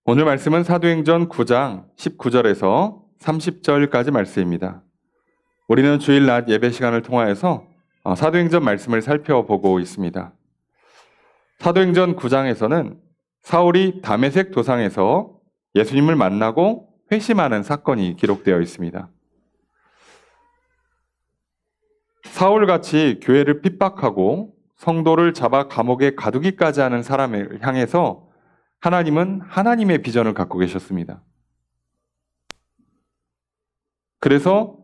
오늘 말씀은 사도행전 9장 19절에서 30절까지 말씀입니다. 우리는 주일 낮 예배 시간을 통하여서 사도행전 말씀을 살펴보고 있습니다. 사도행전 9장에서는 사울이 다메섹 도상에서 예수님을 만나고 회심하는 사건이 기록되어 있습니다. 사울같이 교회를 핍박하고 성도를 잡아 감옥에 가두기까지 하는 사람을 향해서 하나님은 하나님의 비전을 갖고 계셨습니다. 그래서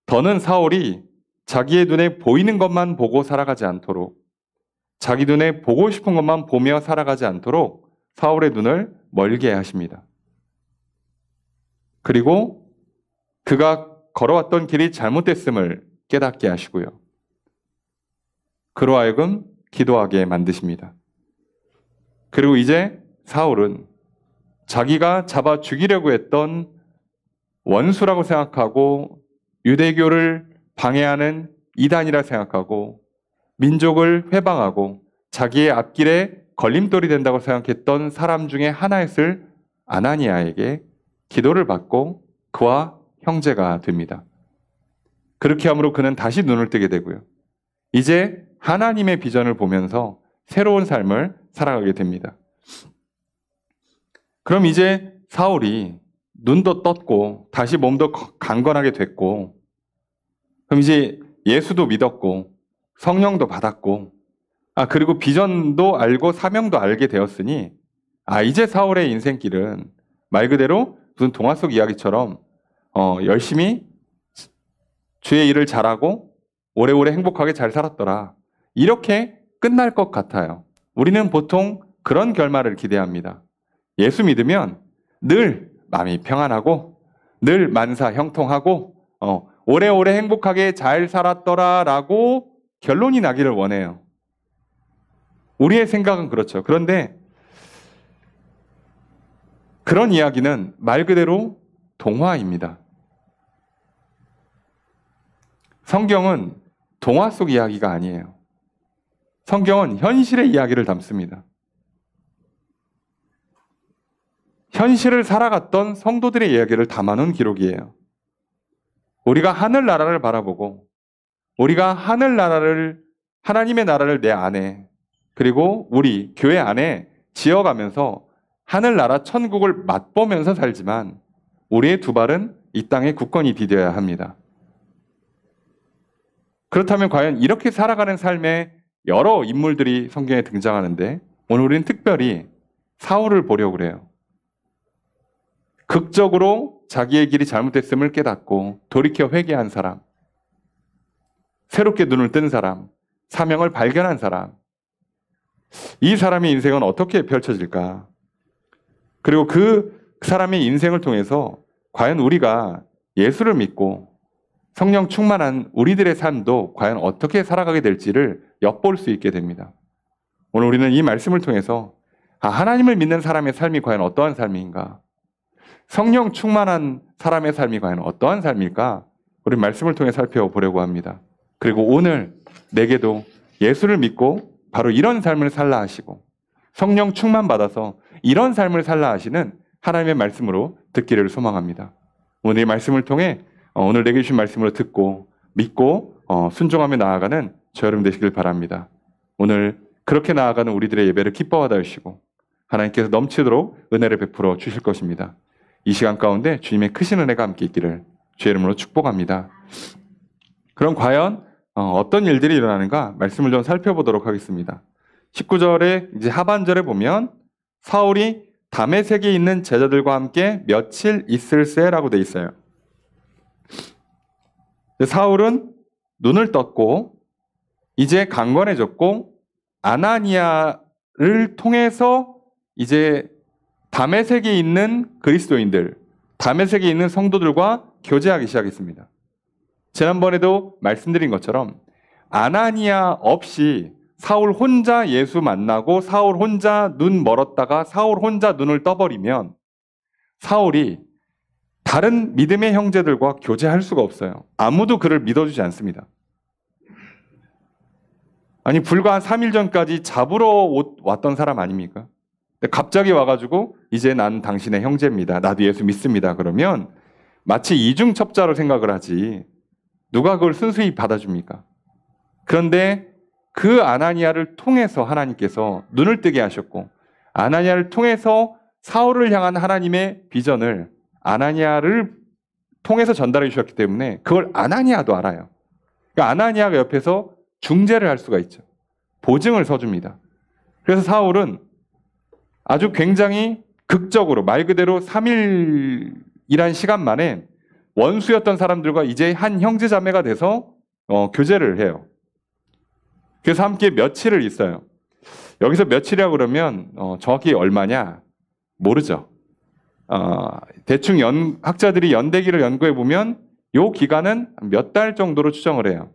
더는 사울이 자기의 눈에 보이는 것만 보고 살아가지 않도록, 자기 눈에 보고 싶은 것만 보며 살아가지 않도록 사울의 눈을 멀게 하십니다. 그리고 그가 걸어왔던 길이 잘못됐음을 깨닫게 하시고요. 그로 하여금 기도하게 만드십니다. 그리고 이제 사울은 자기가 잡아 죽이려고 했던 원수라고 생각하고 유대교를 방해하는 이단이라 생각하고 민족을 회방하고 자기의 앞길에 걸림돌이 된다고 생각했던 사람 중에 하나였을 아나니아에게 기도를 받고 그와 형제가 됩니다. 그렇게 함으로 그는 다시 눈을 뜨게 되고요. 이제 하나님의 비전을 보면서 새로운 삶을 살아가게 됩니다. 그럼 이제 사울이 눈도 떴고 다시 몸도 강건하게 됐고, 그럼 이제 예수도 믿었고 성령도 받았고, 그리고 비전도 알고 사명도 알게 되었으니 이제 사울의 인생길은 말 그대로 무슨 동화 속 이야기처럼 열심히 주의 일을 잘하고 오래오래 행복하게 잘 살았더라, 이렇게 끝날 것 같아요. 우리는 보통 그런 결말을 기대합니다. 예수 믿으면 늘 마음이 평안하고 늘 만사 형통하고 오래오래 행복하게 잘 살았더라라고 결론이 나기를 원해요. 우리의 생각은 그렇죠. 그런데 그런 이야기는 말 그대로 동화입니다. 성경은 동화 속 이야기가 아니에요. 성경은 현실의 이야기를 담습니다. 현실을 살아갔던 성도들의 이야기를 담아놓은 기록이에요. 우리가 하늘나라를 바라보고 우리가 하나님의 나라를 내 안에, 그리고 우리 교회 안에 지어가면서 하늘나라 천국을 맛보면서 살지만 우리의 두 발은 이 땅에 굳건히 디뎌야 합니다. 그렇다면 과연 이렇게 살아가는 삶의 여러 인물들이 성경에 등장하는데 오늘 우리는 특별히 사울을 보려고 그래요. 극적으로 자기의 길이 잘못됐음을 깨닫고 돌이켜 회개한 사람, 새롭게 눈을 뜬 사람, 사명을 발견한 사람, 이 사람의 인생은 어떻게 펼쳐질까? 그리고 그 사람의 인생을 통해서 과연 우리가 예수를 믿고 성령 충만한 우리들의 삶도 과연 어떻게 살아가게 될지를 엿볼 수 있게 됩니다. 오늘 우리는 이 말씀을 통해서 하나님을 믿는 사람의 삶이 과연 어떠한 삶인가? 성령 충만한 사람의 삶이 과연 어떠한 삶일까? 우리 말씀을 통해 살펴보려고 합니다. 그리고 오늘 내게도 예수를 믿고 바로 이런 삶을 살라 하시고 성령 충만 받아서 이런 삶을 살라 하시는 하나님의 말씀으로 듣기를 소망합니다. 오늘 이 말씀을 통해 오늘 내게 주신 말씀으로 듣고 믿고 순종하며 나아가는 저 여러분 되시길 바랍니다. 오늘 그렇게 나아가는 우리들의 예배를 기뻐하다 주시고 하나님께서 넘치도록 은혜를 베풀어 주실 것입니다. 이 시간 가운데 주님의 크신 은혜가 함께 있기를 주의 이름으로 축복합니다. 그럼 과연 어떤 일들이 일어나는가 말씀을 좀 살펴보도록 하겠습니다. 19절에 이제 하반절에 보면 사울이 다메섹에 있는 제자들과 함께 며칠 있을세라고 돼 있어요. 사울은 눈을 떴고 이제 강건해졌고 아나니아를 통해서 이제 다메섹에 있는 그리스도인들, 다메섹에 있는 성도들과 교제하기 시작했습니다. 지난번에도 말씀드린 것처럼 아나니아 없이 사울 혼자 예수 만나고 사울 혼자 눈 멀었다가 사울 혼자 눈을 떠버리면 사울이 다른 믿음의 형제들과 교제할 수가 없어요. 아무도 그를 믿어주지 않습니다. 아니 불과 한 3일 전까지 잡으러 왔던 사람 아닙니까? 근데 갑자기 와가지고 이제 난 당신의 형제입니다. 나도 예수 믿습니다. 그러면 마치 이중첩자로 생각을 하지 누가 그걸 순수히 받아줍니까? 그런데 그 아나니아를 통해서 하나님께서 눈을 뜨게 하셨고 아나니아를 통해서 사울을 향한 하나님의 비전을 아나니아를 통해서 전달해 주셨기 때문에 그걸 아나니아도 알아요. 그러니까 아나니아가 옆에서 중재를 할 수가 있죠. 보증을 서줍니다. 그래서 사울은 아주 굉장히 극적으로 말 그대로 3일이란 시간 만에 원수였던 사람들과 이제 한 형제자매가 돼서 교제를 해요. 그래서 함께 며칠을 있어요. 여기서 며칠이라고 그러면 정확히 얼마냐 모르죠. 대충 학자들이 연대기를 연구해 보면 이 기간은 몇 달 정도로 추정을 해요.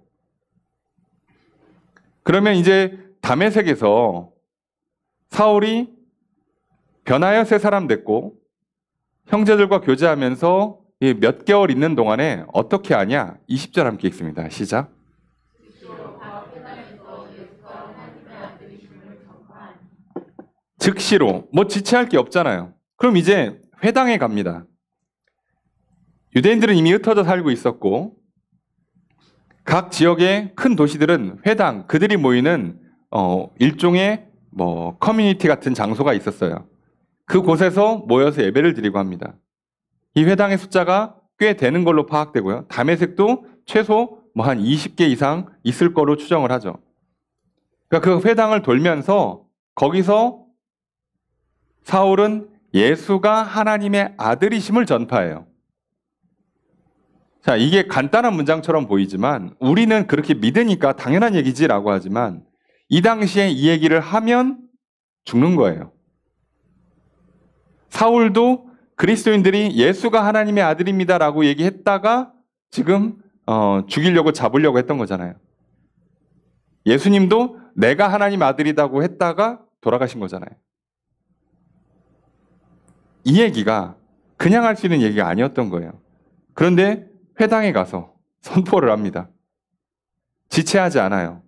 그러면 이제 다메섹에서 사울이 변하여 새 사람 됐고 형제들과 교제하면서 몇 개월 있는 동안에 어떻게 하냐? 20절 함께 읽습니다. 시작. 즉시로 뭐 지체할 게 없잖아요. 그럼 이제 회당에 갑니다. 유대인들은 이미 흩어져 살고 있었고 각 지역의 큰 도시들은 회당, 그들이 모이는 일종의 커뮤니티 같은 장소가 있었어요. 그곳에서 모여서 예배를 드리고 합니다. 이 회당의 숫자가 꽤 되는 걸로 파악되고요. 다메섹도 최소 한 20개 이상 있을 거로 추정을 하죠. 그러니까 그 회당을 돌면서 거기서 사울은 예수가 하나님의 아들이심을 전파해요. 자, 이게 간단한 문장처럼 보이지만 우리는 그렇게 믿으니까 당연한 얘기지라고 하지만 이 당시에 이 얘기를 하면 죽는 거예요. 사울도 그리스도인들이 예수가 하나님의 아들입니다라고 얘기했다가 지금 죽이려고 잡으려고 했던 거잖아요. 예수님도 내가 하나님 아들이라고 했다가 돌아가신 거잖아요. 이 얘기가 그냥 할 수 있는 얘기가 아니었던 거예요. 그런데 회당에 가서 선포를 합니다. 지체하지 않아요.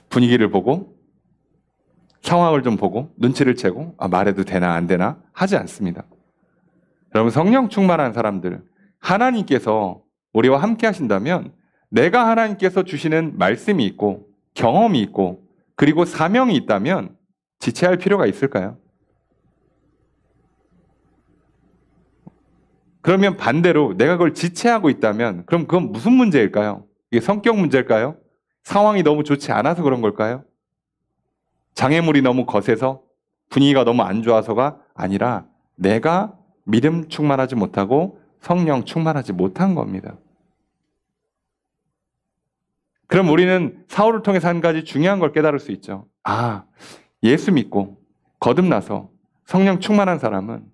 분위기를 보고 상황을 좀 보고 눈치를 채고 말해도 되나 안 되나 하지 않습니다. 여러분 성령 충만한 사람들 하나님께서 우리와 함께 하신다면 내가 하나님께서 주시는 말씀이 있고 경험이 있고 그리고 사명이 있다면 지체할 필요가 있을까요? 그러면 반대로 내가 그걸 지체하고 있다면 그럼 그건 무슨 문제일까요? 이게 성격 문제일까요? 상황이 너무 좋지 않아서 그런 걸까요? 장애물이 너무 거세서 분위기가 너무 안 좋아서가 아니라 내가 믿음 충만하지 못하고 성령 충만하지 못한 겁니다. 그럼 우리는 사울을 통해서 한 가지 중요한 걸 깨달을 수 있죠. 예수 믿고 거듭나서 성령 충만한 사람은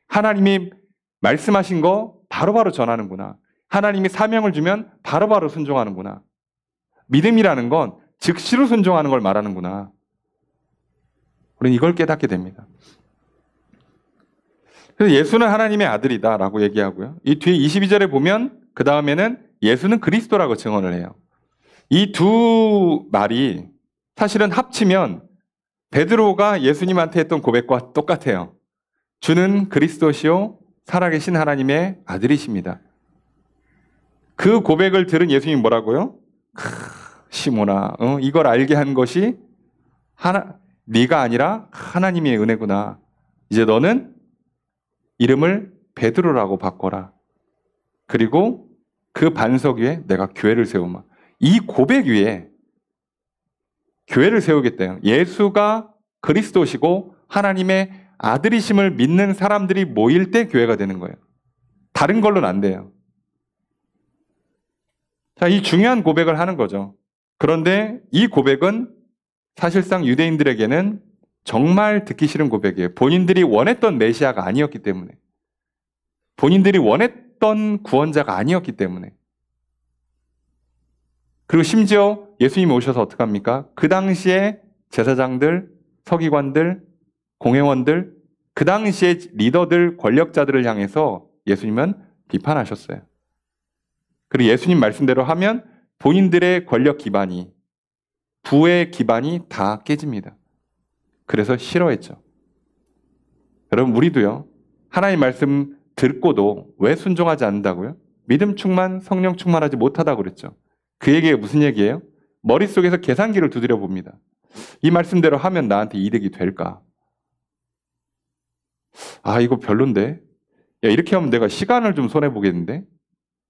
하나님이 말씀하신 거 바로바로 전하는구나. 하나님이 사명을 주면 바로바로 순종하는구나. 믿음이라는 건 즉시로 순종하는 걸 말하는구나. 우리는 이걸 깨닫게 됩니다. 그래서 예수는 하나님의 아들이다라고 얘기하고요. 이 뒤에 22절에 보면 그 다음에는 예수는 그리스도라고 증언을 해요. 이 두 말이 사실은 합치면 베드로가 예수님한테 했던 고백과 똑같아요. 주는 그리스도시요 살아계신 하나님의 아들이십니다. 그 고백을 들은 예수님이 뭐라고요? 시몬아, 이걸 알게 한 것이 네가 아니라 하나님의 은혜구나. 이제 너는 이름을 베드로라고 바꿔라. 그리고 그 반석 위에 내가 교회를 세우마. 이 고백 위에 교회를 세우겠대요. 예수가 그리스도시고 하나님의 아들이심을 믿는 사람들이 모일 때 교회가 되는 거예요. 다른 걸로는 안 돼요. 자, 이 중요한 고백을 하는 거죠. 그런데 이 고백은 사실상 유대인들에게는 정말 듣기 싫은 고백이에요. 본인들이 원했던 메시아가 아니었기 때문에. 본인들이 원했던 구원자가 아니었기 때문에. 그리고 심지어 예수님이 오셔서 어떡합니까? 그 당시에 제사장들, 서기관들, 공회원들, 그 당시에 리더들, 권력자들을 향해서 예수님은 비판하셨어요. 그리고 예수님 말씀대로 하면 본인들의 권력 기반이, 부의 기반이 다 깨집니다. 그래서 싫어했죠. 여러분, 우리도요, 하나님 말씀 듣고도 왜 순종하지 않는다고요? 믿음 충만, 성령 충만하지 못하다고 그랬죠. 그 얘기가 무슨 얘기예요? 머릿속에서 계산기를 두드려 봅니다. 이 말씀대로 하면 나한테 이득이 될까? 아, 이거 별론데? 야, 이렇게 하면 내가 시간을 좀 손해보겠는데?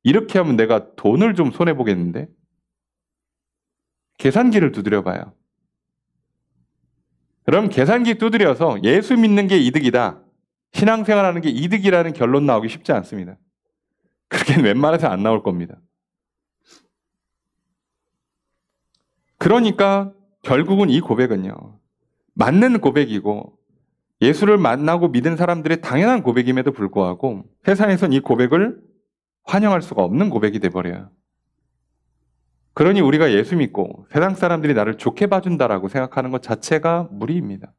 이렇게 하면 내가 돈을 좀 손해보겠는데? 계산기를 두드려봐요. 그럼 계산기 두드려서 예수 믿는 게 이득이다, 신앙생활하는 게 이득이라는 결론 나오기 쉽지 않습니다. 그렇게는 웬만해서 안 나올 겁니다. 그러니까 결국은 이 고백은요, 맞는 고백이고 예수를 만나고 믿은 사람들의 당연한 고백임에도 불구하고 세상에선 이 고백을 환영할 수가 없는 고백이 돼버려요. 그러니 우리가 예수 믿고 세상 사람들이 나를 좋게 봐준다라고 생각하는 것 자체가 무리입니다.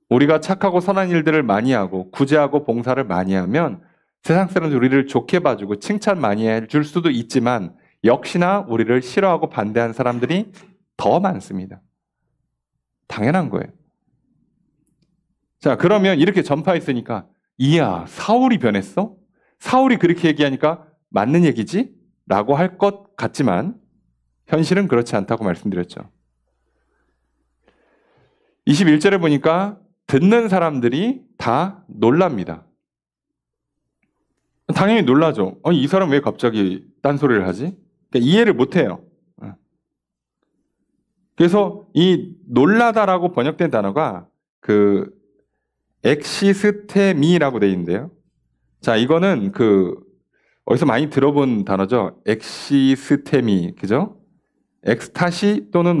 우리가 착하고 선한 일들을 많이 하고 구제하고 봉사를 많이 하면 세상 사람들이 우리를 좋게 봐주고 칭찬 많이 해줄 수도 있지만 역시나 우리를 싫어하고 반대하는 사람들이 더 많습니다. 당연한 거예요. 자, 그러면 이렇게 전파했으니까 이야, 사울이 변했어? 사울이 그렇게 얘기하니까 맞는 얘기지? 라고 할 것 같지만 현실은 그렇지 않다고 말씀드렸죠. 21절에 보니까 듣는 사람들이 다 놀랍니다. 당연히 놀라죠. 아니, 이 사람 왜 갑자기 딴소리를 하지? 그러니까 이해를 못해요. 그래서 이 놀라다라고 번역된 단어가 그 엑시스테미라고 되어 있는데요. 자, 이거는 어디서 많이 들어본 단어죠. 엑시스테미, 그죠? 엑스타시 또는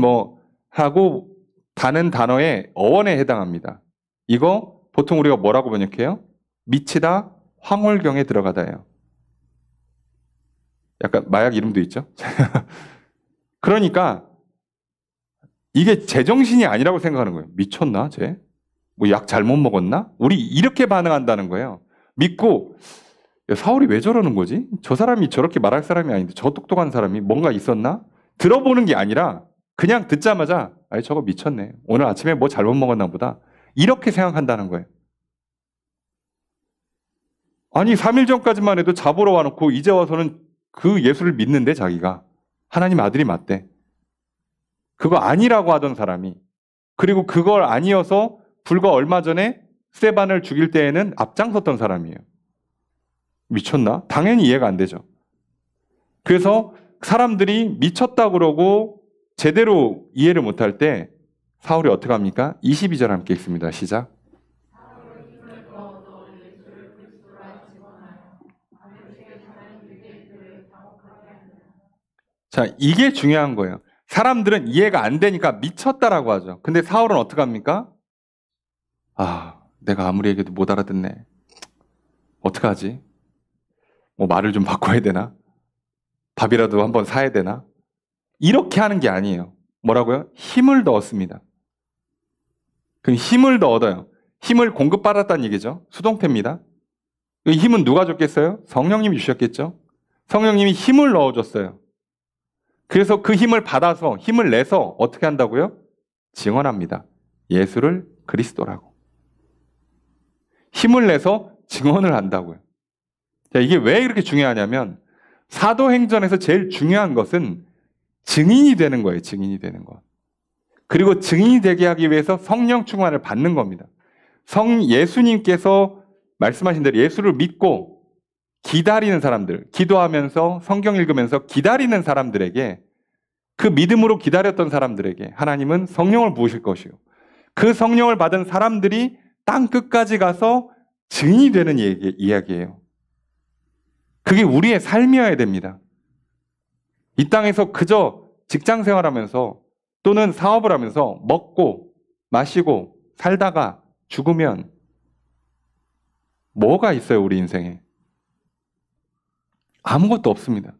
하고 다는 단어의 어원에 해당합니다. 이거 보통 우리가 뭐라고 번역해요? 미치다, 황홀경에 들어가다예요. 약간 마약 이름도 있죠. 그러니까 이게 제정신이 아니라고 생각하는 거예요. 미쳤나 쟤? 약 잘못 먹었나? 우리 이렇게 반응한다는 거예요. 믿고 야, 사울이 왜 저러는 거지? 저 사람이 저렇게 말할 사람이 아닌데 저 똑똑한 사람이 뭔가 있었나? 들어보는 게 아니라 그냥 듣자마자 아니 저거 미쳤네. 오늘 아침에 뭐 잘못 먹었나 보다. 이렇게 생각한다는 거예요. 아니 3일 전까지만 해도 잡으러 와놓고 이제 와서는 그 예수를 믿는데 자기가 하나님 아들이 맞대. 그거 아니라고 하던 사람이, 그리고 그걸 아니어서 불과 얼마 전에 스데반을 죽일 때에는 앞장섰던 사람이에요. 미쳤나? 당연히 이해가 안 되죠. 그래서 사람들이 미쳤다 그러고 제대로 이해를 못할 때 사울이 어떻게 합니까? 22절 함께 읽습니다. 시작. 자, 이게 중요한 거예요. 사람들은 이해가 안 되니까 미쳤다라고 하죠. 근데 사울은 어떻게 합니까? 아, 내가 아무리 얘기해도 못 알아듣네. 어떡하지? 말을 좀 바꿔야 되나? 밥이라도 한번 사야 되나? 이렇게 하는 게 아니에요. 뭐라고요? 힘을 더 얻습니다. 그럼 힘을 더 얻어요. 힘을 공급받았다는 얘기죠. 수동태입니다. 이 힘은 누가 줬겠어요? 성령님이 주셨겠죠. 성령님이 힘을 넣어줬어요. 그래서 그 힘을 받아서 힘을 내서 어떻게 한다고요? 증언합니다. 예수를 그리스도라고. 힘을 내서 증언을 한다고요. 자, 이게 왜 이렇게 중요하냐면 사도행전에서 제일 중요한 것은 증인이 되는 거예요. 증인이 되는 것. 그리고 증인이 되게 하기 위해서 성령 충만을 받는 겁니다. 예수님께서 말씀하신 대로 예수를 믿고 기다리는 사람들, 기도하면서 성경 읽으면서 기다리는 사람들에게, 그 믿음으로 기다렸던 사람들에게 하나님은 성령을 부으실 것이요. 그 성령을 받은 사람들이 땅 끝까지 가서 증인이 되는 이야기예요. 그게 우리의 삶이어야 됩니다. 이 땅에서 그저 직장 생활하면서 또는 사업을 하면서 먹고 마시고 살다가 죽으면 뭐가 있어요, 우리 인생에? 아무것도 없습니다.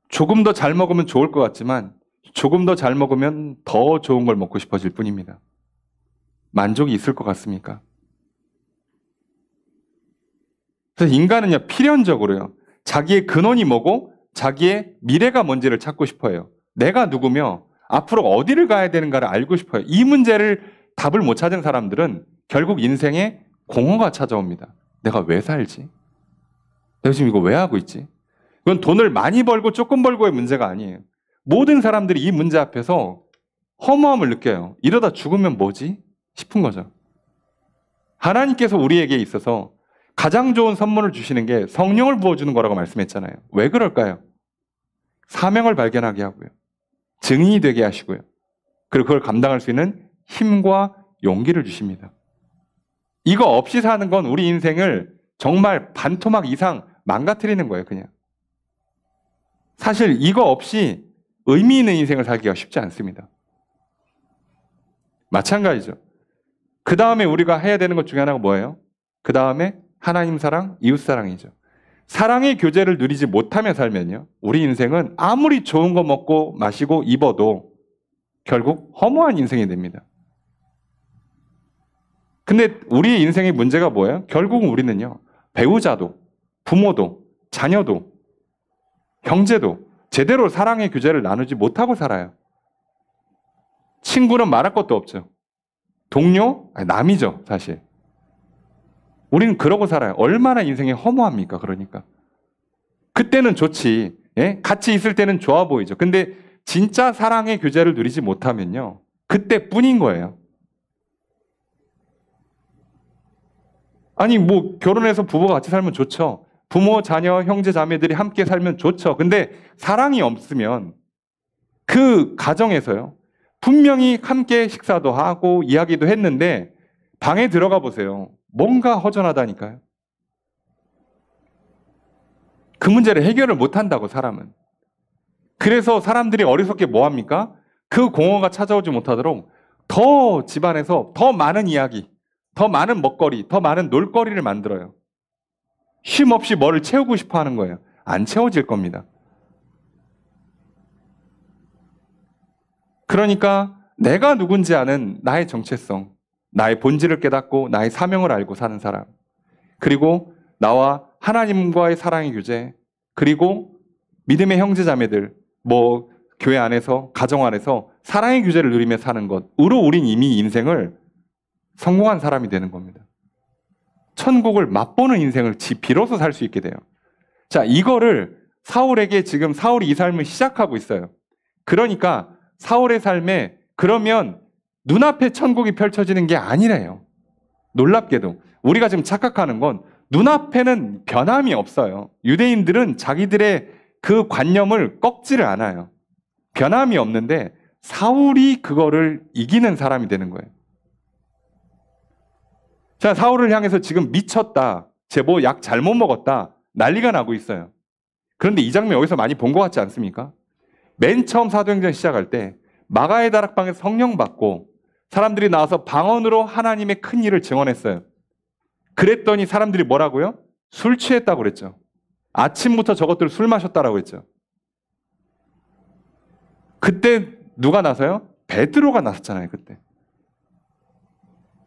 조금 더 잘 먹으면 좋을 것 같지만 조금 더 잘 먹으면 더 좋은 걸 먹고 싶어질 뿐입니다. 만족이 있을 것 같습니까? 그래서 인간은요, 필연적으로요, 자기의 근원이 뭐고 자기의 미래가 뭔지를 찾고 싶어요. 내가 누구며 앞으로 어디를 가야 되는가를 알고 싶어요. 이 문제를 답을 못 찾은 사람들은 결국 인생에 공허가 찾아옵니다. 내가 왜 살지? 내가 지금 이거 왜 하고 있지? 이건 돈을 많이 벌고 조금 벌고의 문제가 아니에요. 모든 사람들이 이 문제 앞에서 허무함을 느껴요. 이러다 죽으면 뭐지? 싶은 거죠. 하나님께서 우리에게 있어서 가장 좋은 선물을 주시는 게 성령을 부어주는 거라고 말씀했잖아요. 왜 그럴까요? 사명을 발견하게 하고요. 증인이 되게 하시고요. 그리고 그걸 감당할 수 있는 힘과 용기를 주십니다. 이거 없이 사는 건 우리 인생을 정말 반토막 이상 망가뜨리는 거예요, 그냥. 사실 이거 없이 의미 있는 인생을 살기가 쉽지 않습니다. 마찬가지죠. 그 다음에 우리가 해야 되는 것 중에 하나가 뭐예요? 그 다음에 하나님 사랑, 이웃 사랑이죠. 사랑의 교제를 누리지 못하며 살면요, 우리 인생은 아무리 좋은 거 먹고 마시고 입어도 결국 허무한 인생이 됩니다. 근데 우리 인생의 문제가 뭐예요? 결국은 우리는요, 배우자도, 부모도, 자녀도, 형제도 제대로 사랑의 교제를 나누지 못하고 살아요. 친구는 말할 것도 없죠. 동료? 아니, 남이죠, 사실. 우리는 그러고 살아요. 얼마나 인생이 허무합니까, 그러니까. 그때는 좋지. 예? 같이 있을 때는 좋아 보이죠. 근데 진짜 사랑의 교제를 누리지 못하면요, 그때뿐인 거예요. 아니, 뭐 결혼해서 부부가 같이 살면 좋죠. 부모, 자녀, 형제, 자매들이 함께 살면 좋죠. 근데 사랑이 없으면 그 가정에서요, 분명히 함께 식사도 하고 이야기도 했는데 방에 들어가 보세요. 뭔가 허전하다니까요. 그 문제를 해결을 못한다고, 사람은. 그래서 사람들이 어리석게 뭐합니까? 그 공허가 찾아오지 못하도록 더 집안에서 더 많은 이야기, 더 많은 먹거리, 더 많은 놀거리를 만들어요. 쉼 없이 뭐를 채우고 싶어 하는 거예요. 안 채워질 겁니다. 그러니까 내가 누군지 아는 나의 정체성, 나의 본질을 깨닫고 나의 사명을 알고 사는 사람, 그리고 나와 하나님과의 사랑의 교제, 그리고 믿음의 형제자매들, 뭐 교회 안에서, 가정 안에서 사랑의 교제를 누리며 사는 것으로 우린 이미 인생을 성공한 사람이 되는 겁니다. 천국을 맛보는 인생을 비로소 살 수 있게 돼요. 자, 이거를 사울에게 지금 사울이 이 삶을 시작하고 있어요. 그러니까 사울의 삶에 그러면 눈앞에 천국이 펼쳐지는 게 아니래요. 놀랍게도 우리가 지금 착각하는 건 눈앞에는 변함이 없어요. 유대인들은 자기들의 그 관념을 꺾지를 않아요. 변함이 없는데 사울이 그거를 이기는 사람이 되는 거예요. 자, 사울을 향해서 지금 미쳤다, 쟤 뭐 약 잘못 먹었다, 난리가 나고 있어요. 그런데 이 장면 여기서 많이 본 것 같지 않습니까? 맨 처음 사도행전 시작할 때 마가의 다락방에서 성령 받고 사람들이 나와서 방언으로 하나님의 큰 일을 증언했어요. 그랬더니 사람들이 뭐라고요? 술 취했다고 그랬죠. 아침부터 저것들 술 마셨다라고 했죠. 그때 누가 나서요? 베드로가 나섰잖아요, 그때.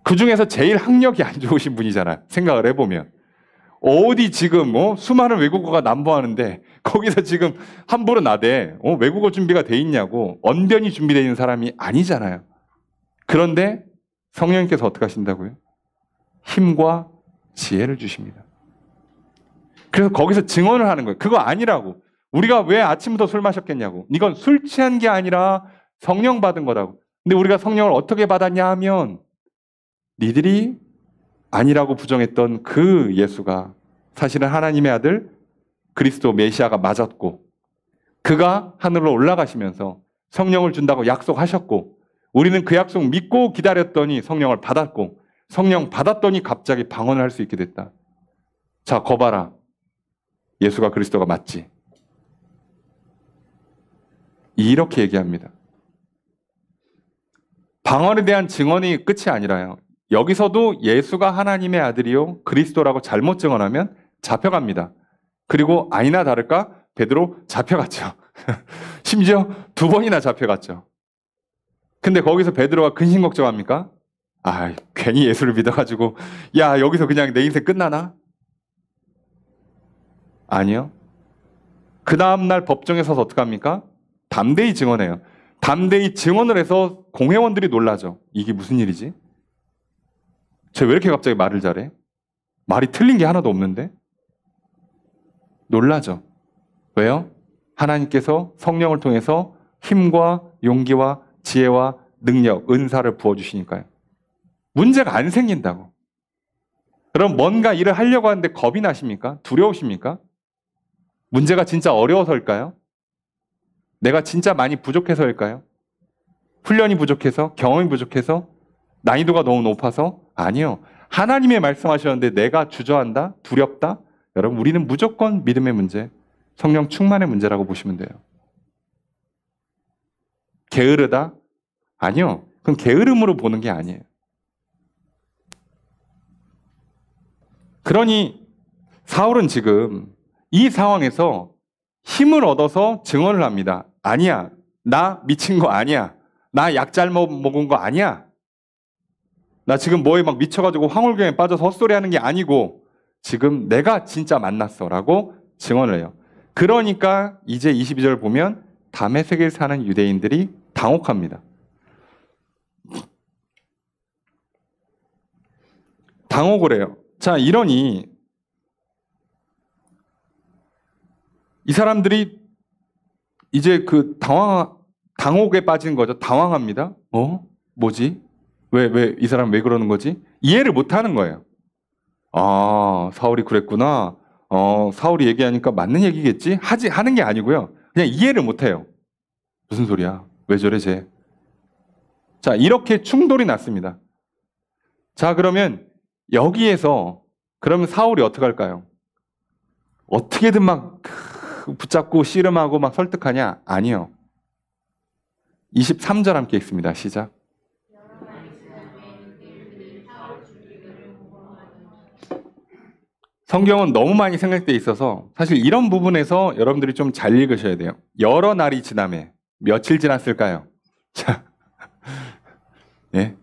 그 중에서 제일 학력이 안 좋으신 분이잖아요. 생각을 해보면. 어디 지금 수많은 외국어가 난무하는데 거기서 지금 함부로 나대 외국어 준비가 돼 있냐고, 언변이 준비되어 있는 사람이 아니잖아요. 그런데 성령님께서 어떻게 하신다고요? 힘과 지혜를 주십니다. 그래서 거기서 증언을 하는 거예요. 그거 아니라고. 우리가 왜 아침부터 술 마셨겠냐고. 이건 술 취한 게 아니라 성령 받은 거라고. 근데 우리가 성령을 어떻게 받았냐 하면 니들이 아니라고 부정했던 그 예수가 사실은 하나님의 아들 그리스도 메시아가 맞았고, 그가 하늘로 올라가시면서 성령을 준다고 약속하셨고, 우리는 그 약속 믿고 기다렸더니 성령을 받았고, 성령 받았더니 갑자기 방언을 할 수 있게 됐다. 자, 거 봐라. 예수가 그리스도가 맞지. 이렇게 얘기합니다. 방언에 대한 증언이 끝이 아니라요, 여기서도 예수가 하나님의 아들이요 그리스도라고 잘못 증언하면 잡혀갑니다. 그리고 아니나 다를까 베드로 잡혀갔죠. 심지어 2번이나 잡혀갔죠. 근데 거기서 베드로가 근심 걱정합니까? 아, 괜히 예수를 믿어가지고 야, 여기서 그냥 내 인생 끝나나? 아니요. 그 다음날 법정에 서서 어떡합니까? 담대히 증언해요. 담대히 증언을 해서 공회원들이 놀라죠. 이게 무슨 일이지? 쟤 왜 이렇게 갑자기 말을 잘해? 말이 틀린 게 하나도 없는데? 놀라죠. 왜요? 하나님께서 성령을 통해서 힘과 용기와 지혜와 능력, 은사를 부어주시니까요. 문제가 안 생긴다고. 그럼 뭔가 일을 하려고 하는데 겁이 나십니까? 두려우십니까? 문제가 진짜 어려워서일까요? 내가 진짜 많이 부족해서일까요? 훈련이 부족해서? 경험이 부족해서? 난이도가 너무 높아서? 아니요. 하나님의 말씀하셨는데 내가 주저한다? 두렵다? 여러분, 우리는 무조건 믿음의 문제, 성령 충만의 문제라고 보시면 돼요. 게으르다? 아니요. 그건 게으름으로 보는 게 아니에요. 그러니 사울은 지금 이 상황에서 힘을 얻어서 증언을 합니다. 아니야. 나 미친 거 아니야. 나 약 잘못 먹은 거 아니야. 나 지금 뭐에 막 미쳐가지고 황홀경에 빠져서 헛소리 하는 게 아니고 지금 내가 진짜 만났어 라고 증언을 해요. 그러니까 이제 22절 보면 다메섹에 사는 유대인들이 당혹합니다. 당혹을 해요. 자, 이러니 이 사람들이 이제 그 당혹에 빠진 거죠. 당황합니다. 뭐지? 왜 이 사람 왜 그러는 거지? 이해를 못 하는 거예요. 아, 사울이 그랬구나. 사울이 얘기하니까 맞는 얘기겠지? 하는 게 아니고요. 그냥 이해를 못 해요. 무슨 소리야? 왜 저래 쟤? 자, 이렇게 충돌이 났습니다. 자, 그러면 여기에서 그러면 사울이 어떻게 할까요? 어떻게든 막 붙잡고 씨름하고 막 설득하냐? 아니요. 23절 함께 있습니다. 시작. 성경은 너무 많이 생략되어 있어서 사실 이런 부분에서 여러분들이 좀 잘 읽으셔야 돼요. 여러 날이 지나매 며칠 지났을까요? 자, 예.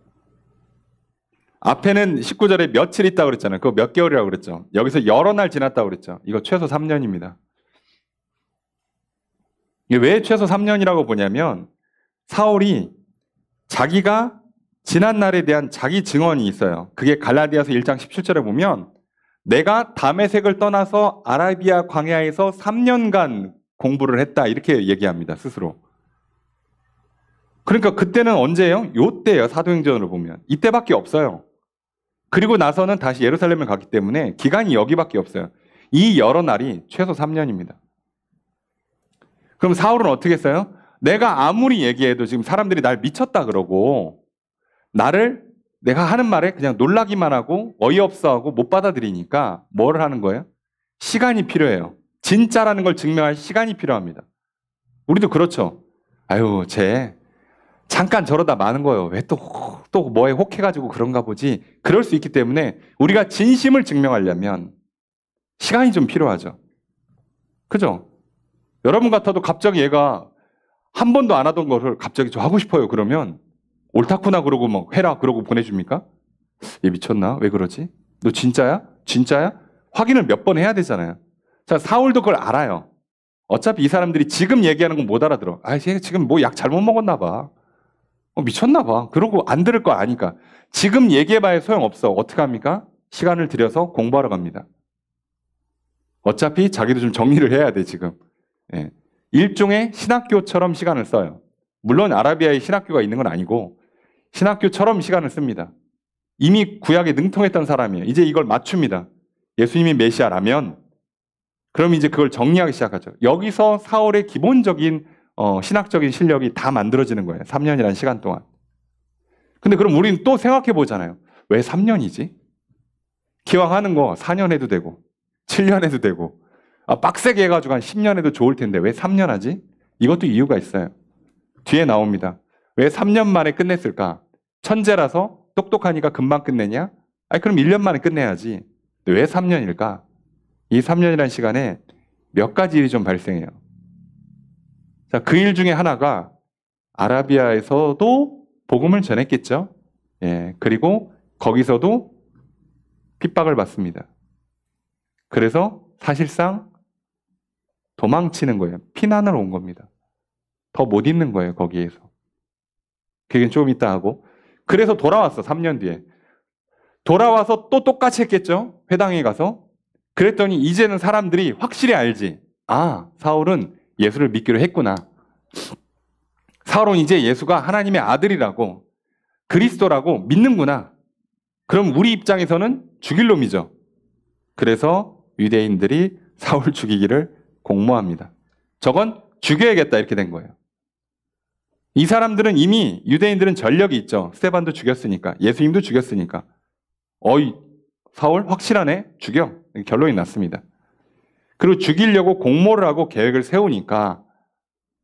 앞에는 19절에 며칠 있다고 그랬잖아요. 그거 몇 개월이라고 그랬죠. 여기서 여러 날 지났다고 그랬죠. 이거 최소 3년입니다. 이게 왜 최소 3년이라고 보냐면 사울이 자기가 지난 날에 대한 자기 증언이 있어요. 그게 갈라디아서 1장 17절에 보면 내가 다메섹을 떠나서 아라비아 광야에서 3년간 공부를 했다 이렇게 얘기합니다. 스스로. 그러니까 그때는 언제예요? 요때예요. 사도행전으로 보면. 이때밖에 없어요. 그리고 나서는 다시 예루살렘을 갔기 때문에 기간이 여기밖에 없어요. 이 여러 날이 최소 3년입니다. 그럼 사울은 어떻게 했어요? 내가 아무리 얘기해도 지금 사람들이 날 미쳤다 그러고 내가 하는 말에 그냥 놀라기만 하고 어이없어하고 못 받아들이니까 뭐를 하는 거예요? 시간이 필요해요. 진짜라는 걸 증명할 시간이 필요합니다. 우리도 그렇죠. 아유, 쟤 잠깐 저러다 마는 거예요. 왜 또 뭐에 혹해가지고 그런가 보지. 그럴 수 있기 때문에 우리가 진심을 증명하려면 시간이 좀 필요하죠. 그죠? 여러분 같아도 갑자기 얘가 한 번도 안 하던 거를 갑자기 저 하고 싶어요. 그러면 옳다구나 그러고 막 해라 그러고 보내줍니까? 얘 미쳤나? 왜 그러지? 너 진짜야? 진짜야? 확인을 몇 번 해야 되잖아요. 자, 사울도 그걸 알아요. 어차피 이 사람들이 지금 얘기하는 건 못 알아들어. 아, 얘 지금 뭐 약 잘못 먹었나 봐. 미쳤나 봐. 그러고 안 들을 거 아니까. 지금 얘기해봐야 소용없어. 어떻게 합니까? 시간을 들여서 공부하러 갑니다. 어차피 자기도 좀 정리를 해야 돼, 지금. 예. 일종의 신학교처럼 시간을 써요. 물론 아라비아에 신학교가 있는 건 아니고 신학교처럼 시간을 씁니다. 이미 구약에 능통했던 사람이에요. 이제 이걸 맞춥니다. 예수님이 메시아라면 그럼 이제 그걸 정리하기 시작하죠. 여기서 사울의 기본적인 신학적인 실력이 다 만들어지는 거예요. 3년이라는 시간 동안. 근데 그럼 우리는 또 생각해 보잖아요. 왜 3년이지? 기왕 하는 거 4년 해도 되고 7년 해도 되고 빡세게 해가지고 한 10년 해도 좋을 텐데 왜 3년 하지? 이것도 이유가 있어요. 뒤에 나옵니다. 왜 3년 만에 끝냈을까? 천재라서 똑똑하니까 금방 끝내냐? 아니 그럼 1년 만에 끝내야지. 왜 3년일까? 이 3년이라는 시간에 몇 가지 일이 좀 발생해요. 자, 그 일 중에 하나가 아라비아에서도 복음을 전했겠죠. 예, 그리고 거기서도 핍박을 받습니다. 그래서 사실상 도망치는 거예요. 피난을 온 겁니다. 더 못 있는 거예요, 거기에서. 그게 좀 이따 하고. 그래서 돌아왔어, 3년 뒤에. 돌아와서 또 똑같이 했겠죠. 회당에 가서. 그랬더니 이제는 사람들이 확실히 알지. 아, 사울은 예수를 믿기로 했구나. 사울은 이제 예수가 하나님의 아들이라고, 그리스도라고 믿는구나. 그럼 우리 입장에서는 죽일 놈이죠. 그래서 유대인들이 사울 죽이기를 공모합니다. 저건 죽여야겠다 이렇게 된 거예요. 이 사람들은 이미, 유대인들은 전력이 있죠. 스데반도 죽였으니까, 예수님도 죽였으니까. 어이, 사울 확실하네? 죽여. 결론이 났습니다. 그리고 죽이려고 공모를 하고 계획을 세우니까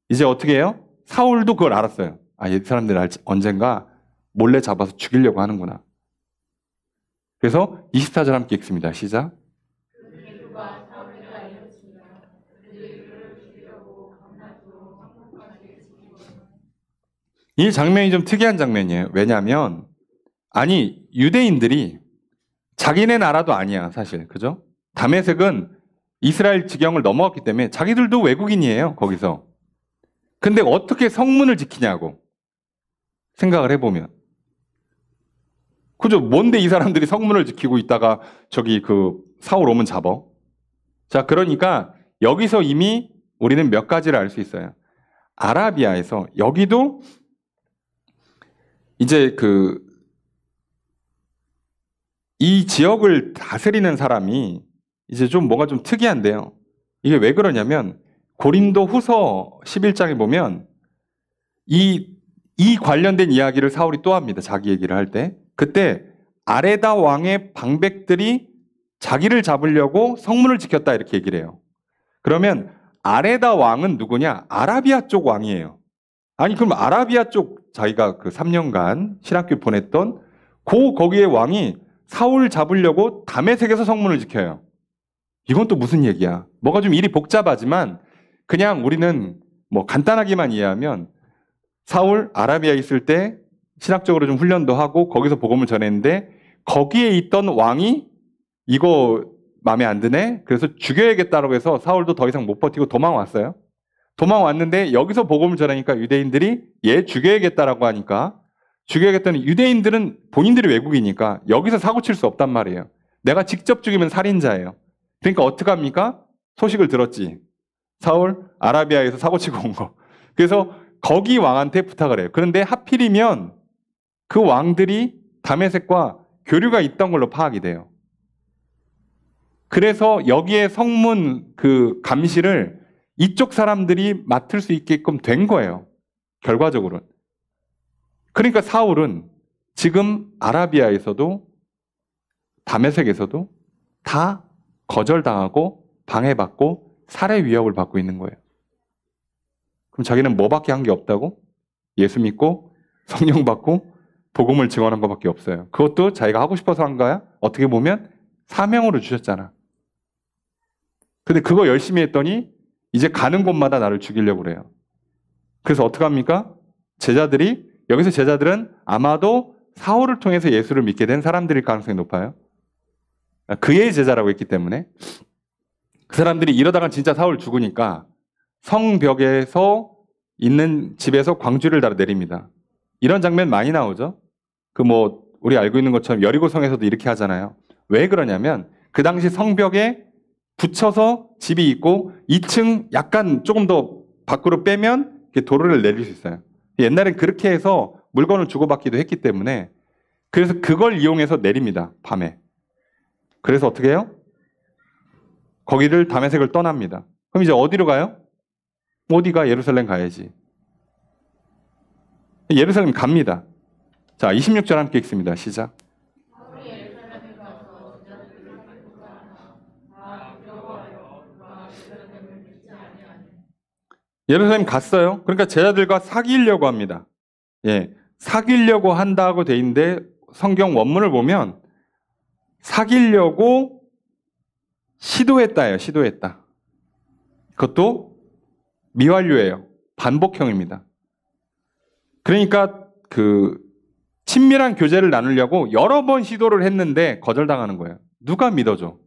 이제 어떻게 해요? 사울도 그걸 알았어요. 아, 이 사람들 언젠가 몰래 잡아서 죽이려고 하는구나. 그래서 24절 함께 읽습니다. 시작. 이 장면이 좀 특이한 장면이에요. 왜냐하면 아니, 유대인들이 자기네 나라도 아니야, 사실. 그죠? 다메섹은 이스라엘 지경을 넘어갔기 때문에 자기들도 외국인이에요, 거기서. 근데 어떻게 성문을 지키냐고 생각을 해보면. 그죠? 뭔데 이 사람들이 성문을 지키고 있다가 저기 그 사울 오면 잡아? 자, 그러니까 여기서 이미 우리는 몇 가지를 알 수 있어요. 아라비아에서 여기도 이제 이 지역을 다스리는 사람이 이제 좀 뭔가 좀 특이한데요. 이게 왜 그러냐면 고린도 후서 11장에 보면 이 관련된 이야기를 사울이 또 합니다. 자기 얘기를 할 때. 그때 아레다 왕의 방백들이 자기를 잡으려고 성문을 지켰다 이렇게 얘기를 해요. 그러면 아레다 왕은 누구냐? 아라비아 쪽 왕이에요. 아니 그럼 아라비아 쪽 자기가 그 3년간 신학교 보냈던 거기에 왕이 사울 잡으려고 다메섹에서 성문을 지켜요. 이건 또 무슨 얘기야? 뭐가 좀 일이 복잡하지만 그냥 우리는 뭐 간단하게만 이해하면 사울 아라비아에 있을 때 신학적으로 좀 훈련도 하고 거기서 복음을 전했는데 거기에 있던 왕이 이거 마음에 안 드네? 그래서 죽여야겠다라고 해서 사울도 더 이상 못 버티고 도망왔어요. 도망왔는데 여기서 복음을 전하니까 유대인들이 얘 죽여야겠다라고 하니까 죽여야겠다는 유대인들은 본인들이 외국이니까 여기서 사고 칠 수 없단 말이에요. 내가 직접 죽이면 살인자예요. 그러니까 어떡합니까? 소식을 들었지. 사울 아라비아에서 사고 치고 온 거. 그래서 거기 왕한테 부탁을 해요. 그런데 하필이면 그 왕들이 다메섹과 교류가 있던 걸로 파악이 돼요. 그래서 여기에 성문 그 감시를 이쪽 사람들이 맡을 수 있게끔 된 거예요. 결과적으로는. 그러니까 사울은 지금 아라비아에서도 다메섹에서도 다 거절당하고 방해받고 살해 위협을 받고 있는 거예요. 그럼 자기는 뭐밖에 한 게 없다고? 예수 믿고 성령 받고 복음을 증언한 것밖에 없어요. 그것도 자기가 하고 싶어서 한 거야? 어떻게 보면 사명으로 주셨잖아. 근데 그거 열심히 했더니 이제 가는 곳마다 나를 죽이려고 그래요. 그래서 어떡합니까? 여기서 제자들은 아마도 사울을 통해서 예수를 믿게 된 사람들일 가능성이 높아요. 그의 제자라고 했기 때문에. 그 사람들이 이러다가 진짜 사울 죽으니까 성벽에서 있는 집에서 광주를 달아 내립니다. 이런 장면 많이 나오죠. 우리 알고 있는 것처럼 여리고성에서도 이렇게 하잖아요. 왜 그러냐면 그 당시 성벽에 붙여서 집이 있고 2층 약간 조금 더 밖으로 빼면 도로를 내릴 수 있어요. 옛날엔 그렇게 해서 물건을 주고받기도 했기 때문에 그래서 그걸 이용해서 내립니다. 밤에. 그래서 어떻게 해요? 거기를 다메섹을 떠납니다. 그럼 이제 어디로 가요? 어디가? 예루살렘 가야지. 예루살렘 갑니다. 자, 26절 함께 읽습니다. 시작. 예루살렘 갔어요. 그러니까 제자들과 사귀려고 합니다. 예, 사귀려고 한다고 돼 있는데 성경 원문을 보면 사귀려고 시도했다예요. 시도했다. 그것도 미완료예요. 반복형입니다. 그러니까 친밀한 교제를 나누려고 여러 번 시도를 했는데 거절당하는 거예요. 누가 믿어줘?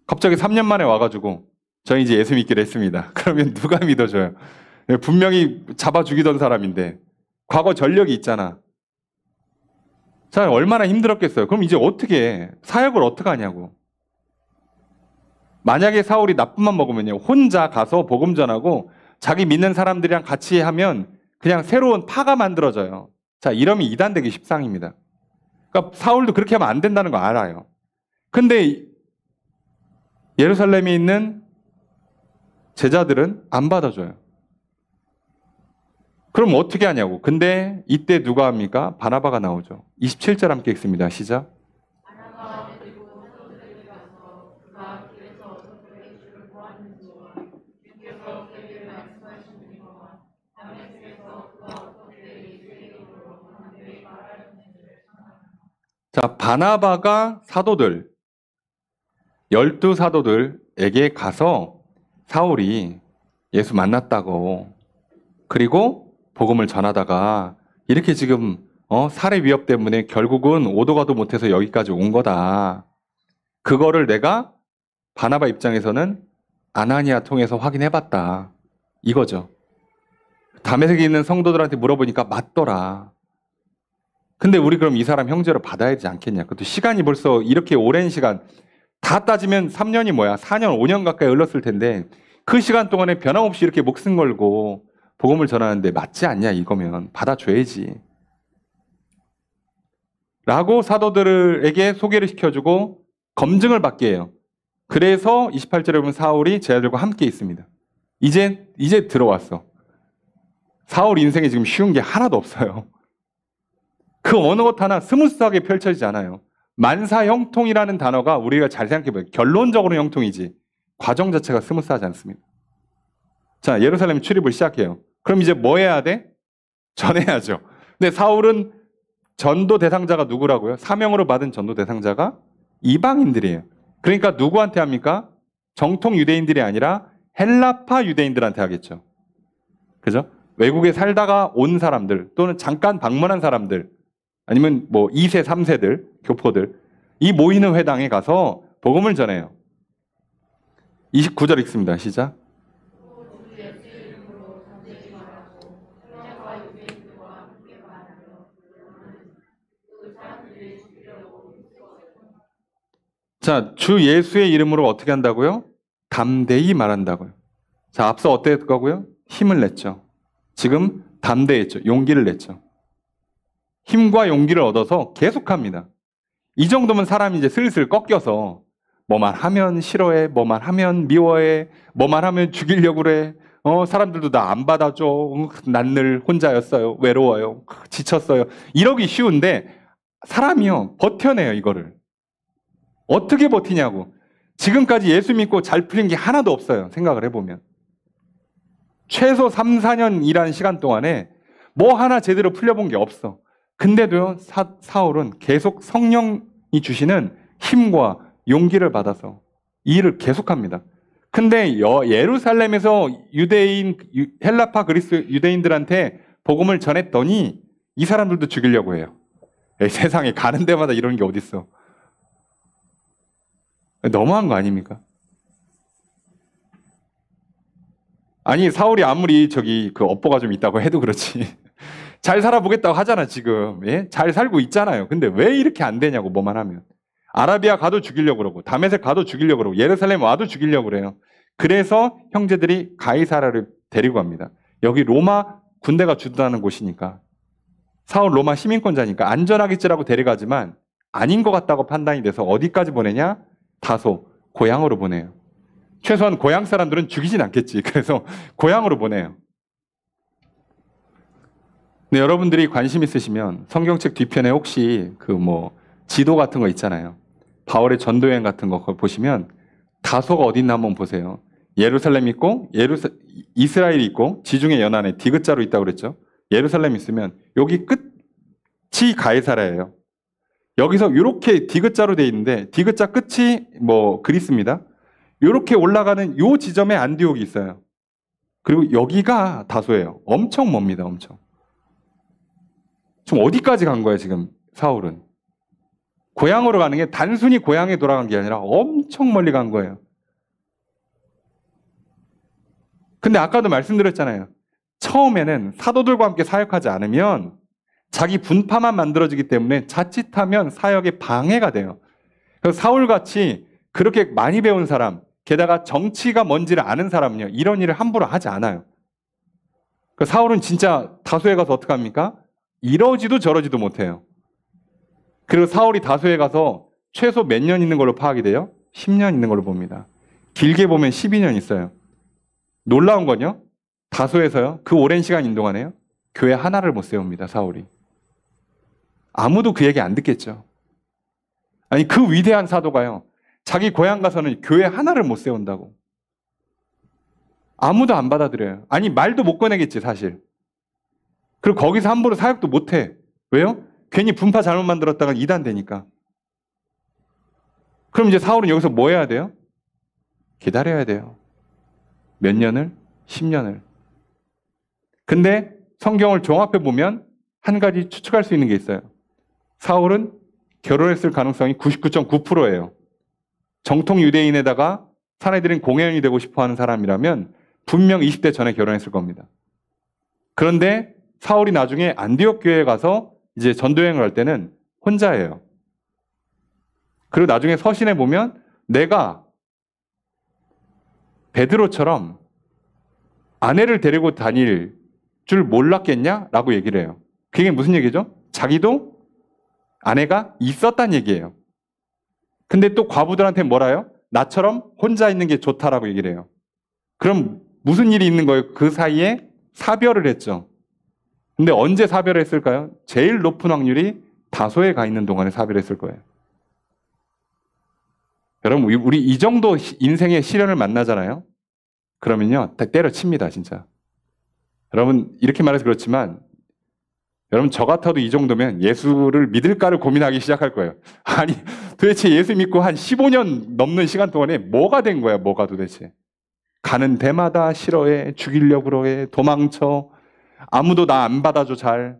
갑자기 3년 만에 와가지고 저희 이제 예수 믿기로 했습니다. 그러면 누가 믿어줘요? 분명히 잡아 죽이던 사람인데 과거 전력이 있잖아. 자, 얼마나 힘들었겠어요. 그럼 이제 어떻게 해? 사역을 어떻게 하냐고. 만약에 사울이 나쁜만 먹으면요, 혼자 가서 복음 전하고 자기 믿는 사람들이랑 같이 하면 그냥 새로운 파가 만들어져요. 자, 이러면 이단되기 십상입니다. 그러니까 사울도 그렇게 하면 안 된다는 거 알아요. 근데 예루살렘에 있는 제자들은 안 받아줘요. 그럼 어떻게 하냐고. 근데 이때 누가 합니까? 바나바가 나오죠. 27절 함께 읽습니다. 시작. 자, 바나바가 사도들, 12사도들에게 가서 사울이 예수 만났다고, 그리고 복음을 전하다가 이렇게 지금 살해 위협 때문에 결국은 오도 가도 못해서 여기까지 온 거다. 그거를 내가 바나바 입장에서는 아나니아 통해서 확인해봤다. 이거죠. 다메섹에 있는 성도들한테 물어보니까 맞더라. 근데 우리 그럼 이 사람 형제로 받아야 되지 않겠냐. 그것도 시간이 벌써 이렇게 오랜 시간, 다 따지면 3년이 뭐야. 4년, 5년 가까이 흘렀을 텐데 그 시간 동안에 변함없이 이렇게 목숨 걸고 복음을 전하는데 맞지 않냐 이거면 받아줘야지. 라고 사도들에게 소개를 시켜주고 검증을 받게 해요. 그래서 28절에 보면 사울이 제자들과 함께 있습니다. 이제 들어왔어. 사울 인생에 지금 쉬운 게 하나도 없어요. 그 어느 것 하나 스무스하게 펼쳐지지 않아요. 만사 형통이라는 단어가 우리가 잘 생각해봐요. 결론적으로 형통이지 과정 자체가 스무스하지 않습니다. 자, 예루살렘 출입을 시작해요. 그럼 이제 뭐 해야 돼? 전해야죠. 근데 사울은 전도 대상자가 누구라고요? 사명으로 받은 전도 대상자가 이방인들이에요. 그러니까 누구한테 합니까? 정통 유대인들이 아니라 헬라파 유대인들한테 하겠죠. 그죠? 외국에 살다가 온 사람들 또는 잠깐 방문한 사람들 아니면 뭐 2세, 3세들, 교포들 이 모이는 회당에 가서 복음을 전해요. 29절 읽습니다. 시작. 자, 주 예수의 이름으로 어떻게 한다고요? 담대히 말한다고요. 자, 앞서 어땠다고요? 힘을 냈죠. 지금 담대했죠. 용기를 냈죠. 힘과 용기를 얻어서 계속합니다. 이 정도면 사람이 이제 슬슬 꺾여서 뭐만 하면 싫어해, 뭐만 하면 미워해, 뭐만 하면 죽이려고 그래. 사람들도 나 안 받아줘. 난 늘 혼자였어요. 외로워요. 지쳤어요. 이러기 쉬운데 사람이요 버텨내요 이거를. 어떻게 버티냐고. 지금까지 예수 믿고 잘 풀린 게 하나도 없어요. 생각을 해보면. 최소 3, 4년 일한 시간 동안에 뭐 하나 제대로 풀려본 게 없어. 근데도요, 사울은 계속 성령이 주시는 힘과 용기를 받아서 이 일을 계속합니다. 근데 예루살렘에서 유대인, 헬라파 그리스 유대인들한테 복음을 전했더니 이 사람들도 죽이려고 해요. 세상에 가는 데마다 이런 게 어딨어. 너무한 거 아닙니까? 아니 사울이 아무리 그 업보가 좀 있다고 해도 그렇지 잘 살아보겠다고 하잖아 지금. 예? 잘 살고 있잖아요. 근데 왜 이렇게 안 되냐고. 뭐만 하면 아라비아 가도 죽이려고 그러고 다메섹 가도 죽이려고 그러고 예루살렘 와도 죽이려고 그래요. 그래서 형제들이 가이사라를 데리고 갑니다. 여기 로마 군대가 주둔하는 곳이니까 사울 로마 시민권자니까 안전하겠지라고 데려가지만 아닌 것 같다고 판단이 돼서 어디까지 보내냐? 다소 고향으로 보내요. 최소한 고향 사람들은 죽이진 않겠지. 그래서 고향으로 보내요. 근데 여러분들이 관심 있으시면 성경책 뒤편에 혹시 지도 같은 거 있잖아요. 바울의 전도여행 같은 거 보시면 다소가 어디 있나 한번 보세요. 예루살렘 있고 이스라엘이 있고 지중해 연안에 디귿자로 있다고 그랬죠. 예루살렘 있으면 여기 끝이 가이사라예요. 여기서 이렇게 디귿자로 돼 있는데 디귿자 끝이 그리스입니다. 이렇게 올라가는 요 지점에 안디옥이 있어요. 그리고 여기가 다소예요. 엄청 멉니다. 엄청. 지금 어디까지 간 거예요 지금 사울은. 고향으로 가는 게 단순히 고향에 돌아간 게 아니라 엄청 멀리 간 거예요. 근데 아까도 말씀드렸잖아요. 처음에는 사도들과 함께 사역하지 않으면 자기 분파만 만들어지기 때문에 자칫하면 사역에 방해가 돼요. 그래서 사울같이 그렇게 많이 배운 사람, 게다가 정치가 뭔지를 아는 사람은요, 이런 일을 함부로 하지 않아요. 그 사울은 진짜 다소에 가서 어떻게 합니까? 이러지도 저러지도 못해요. 그리고 사울이 다소에 가서 최소 몇 년 있는 걸로 파악이 돼요? 10년 있는 걸로 봅니다. 길게 보면 12년 있어요. 놀라운 건요, 다소에서요, 그 오랜 시간 있는 동안에요, 교회 하나를 못 세웁니다, 사울이. 아무도 그 얘기 안 듣겠죠. 아니, 그 위대한 사도가요, 자기 고향 가서는 교회 하나를 못 세운다고. 아무도 안 받아들여요. 아니, 말도 못 꺼내겠지, 사실. 그리고 거기서 함부로 사역도 못 해. 왜요? 괜히 분파 잘못 만들었다가 이단 되니까. 그럼 이제 사울은 여기서 뭐 해야 돼요? 기다려야 돼요. 몇 년을? 10년을. 근데 성경을 종합해 보면 한 가지 추측할 수 있는 게 있어요. 사울은 결혼했을 가능성이 99.9%예요. 정통 유대인에다가 사내들인 공회원이 되고 싶어하는 사람이라면 분명 20대 전에 결혼했을 겁니다. 그런데 사울이 나중에 안디옥 교회에 가서 이제 전도여행을 할 때는 혼자예요. 그리고 나중에 서신에 보면 내가 베드로처럼 아내를 데리고 다닐 줄 몰랐겠냐? 라고 얘기를 해요. 그게 무슨 얘기죠? 자기도 아내가 있었단 얘기예요. 근데 또 과부들한테 뭐라요? 나처럼 혼자 있는 게 좋다라고 얘기를 해요. 그럼 무슨 일이 있는 거예요? 그 사이에 사별을 했죠. 근데 언제 사별을 했을까요? 제일 높은 확률이 다소에 가 있는 동안에 사별했을 거예요. 여러분, 우리 이 정도 인생의 시련을 만나잖아요. 그러면요, 다 때려칩니다, 진짜. 여러분, 이렇게 말해서 그렇지만 여러분, 저 같아도 이 정도면 예수를 믿을까를 고민하기 시작할 거예요. 아니, 도대체 예수 믿고 한 15년 넘는 시간 동안에 뭐가 된 거야, 뭐가 도대체. 가는 데마다 싫어해, 죽이려고 그러해, 도망쳐. 아무도 나 안 받아줘, 잘.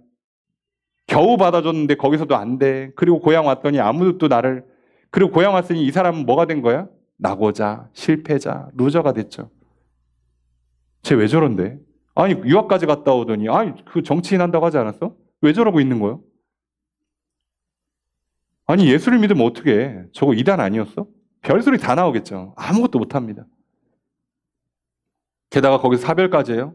겨우 받아줬는데 거기서도 안 돼. 그리고 고향 왔더니 아무도 또 나를. 그리고 고향 왔으니 이 사람은 뭐가 된 거야? 낙오자, 실패자, 루저가 됐죠. 쟤 왜 저런데? 아니, 유학까지 갔다 오더니, 아니, 그 정치인 한다고 하지 않았어? 왜 저러고 있는 거예요? 아니, 예수를 믿으면 어떻게 해? 저거 이단 아니었어? 별소리 다 나오겠죠. 아무것도 못합니다. 게다가 거기서 사별까지 해요.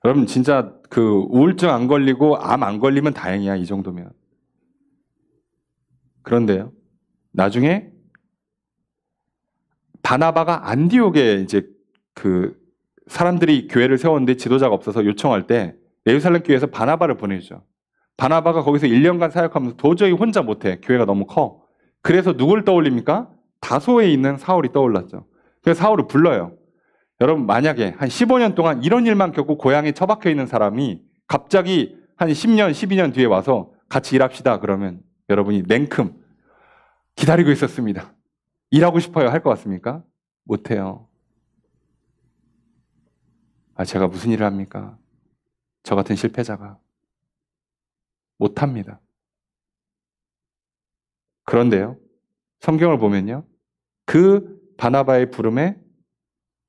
여러분, 진짜 그 우울증 안 걸리고 암 안 걸리면 다행이야, 이 정도면. 그런데요, 나중에 바나바가 안디옥에 이제 그 사람들이 교회를 세웠는데 지도자가 없어서 요청할 때 예루살렘 교회에서 바나바를 보내주죠. 바나바가 거기서 1년간 사역하면서 도저히 혼자 못해. 교회가 너무 커. 그래서 누굴 떠올립니까? 다소에 있는 사울이 떠올랐죠. 그래서 사울을 불러요. 여러분, 만약에 한 15년 동안 이런 일만 겪고 고향에 처박혀 있는 사람이 갑자기 한 10년, 12년 뒤에 와서 같이 일합시다 그러면 여러분이 냉큼 기다리고 있었습니다. 일하고 싶어요 할 것 같습니까? 못해요. 아, 제가 무슨 일을 합니까? 저 같은 실패자가. 못합니다. 그런데요, 성경을 보면요, 그 바나바의 부름에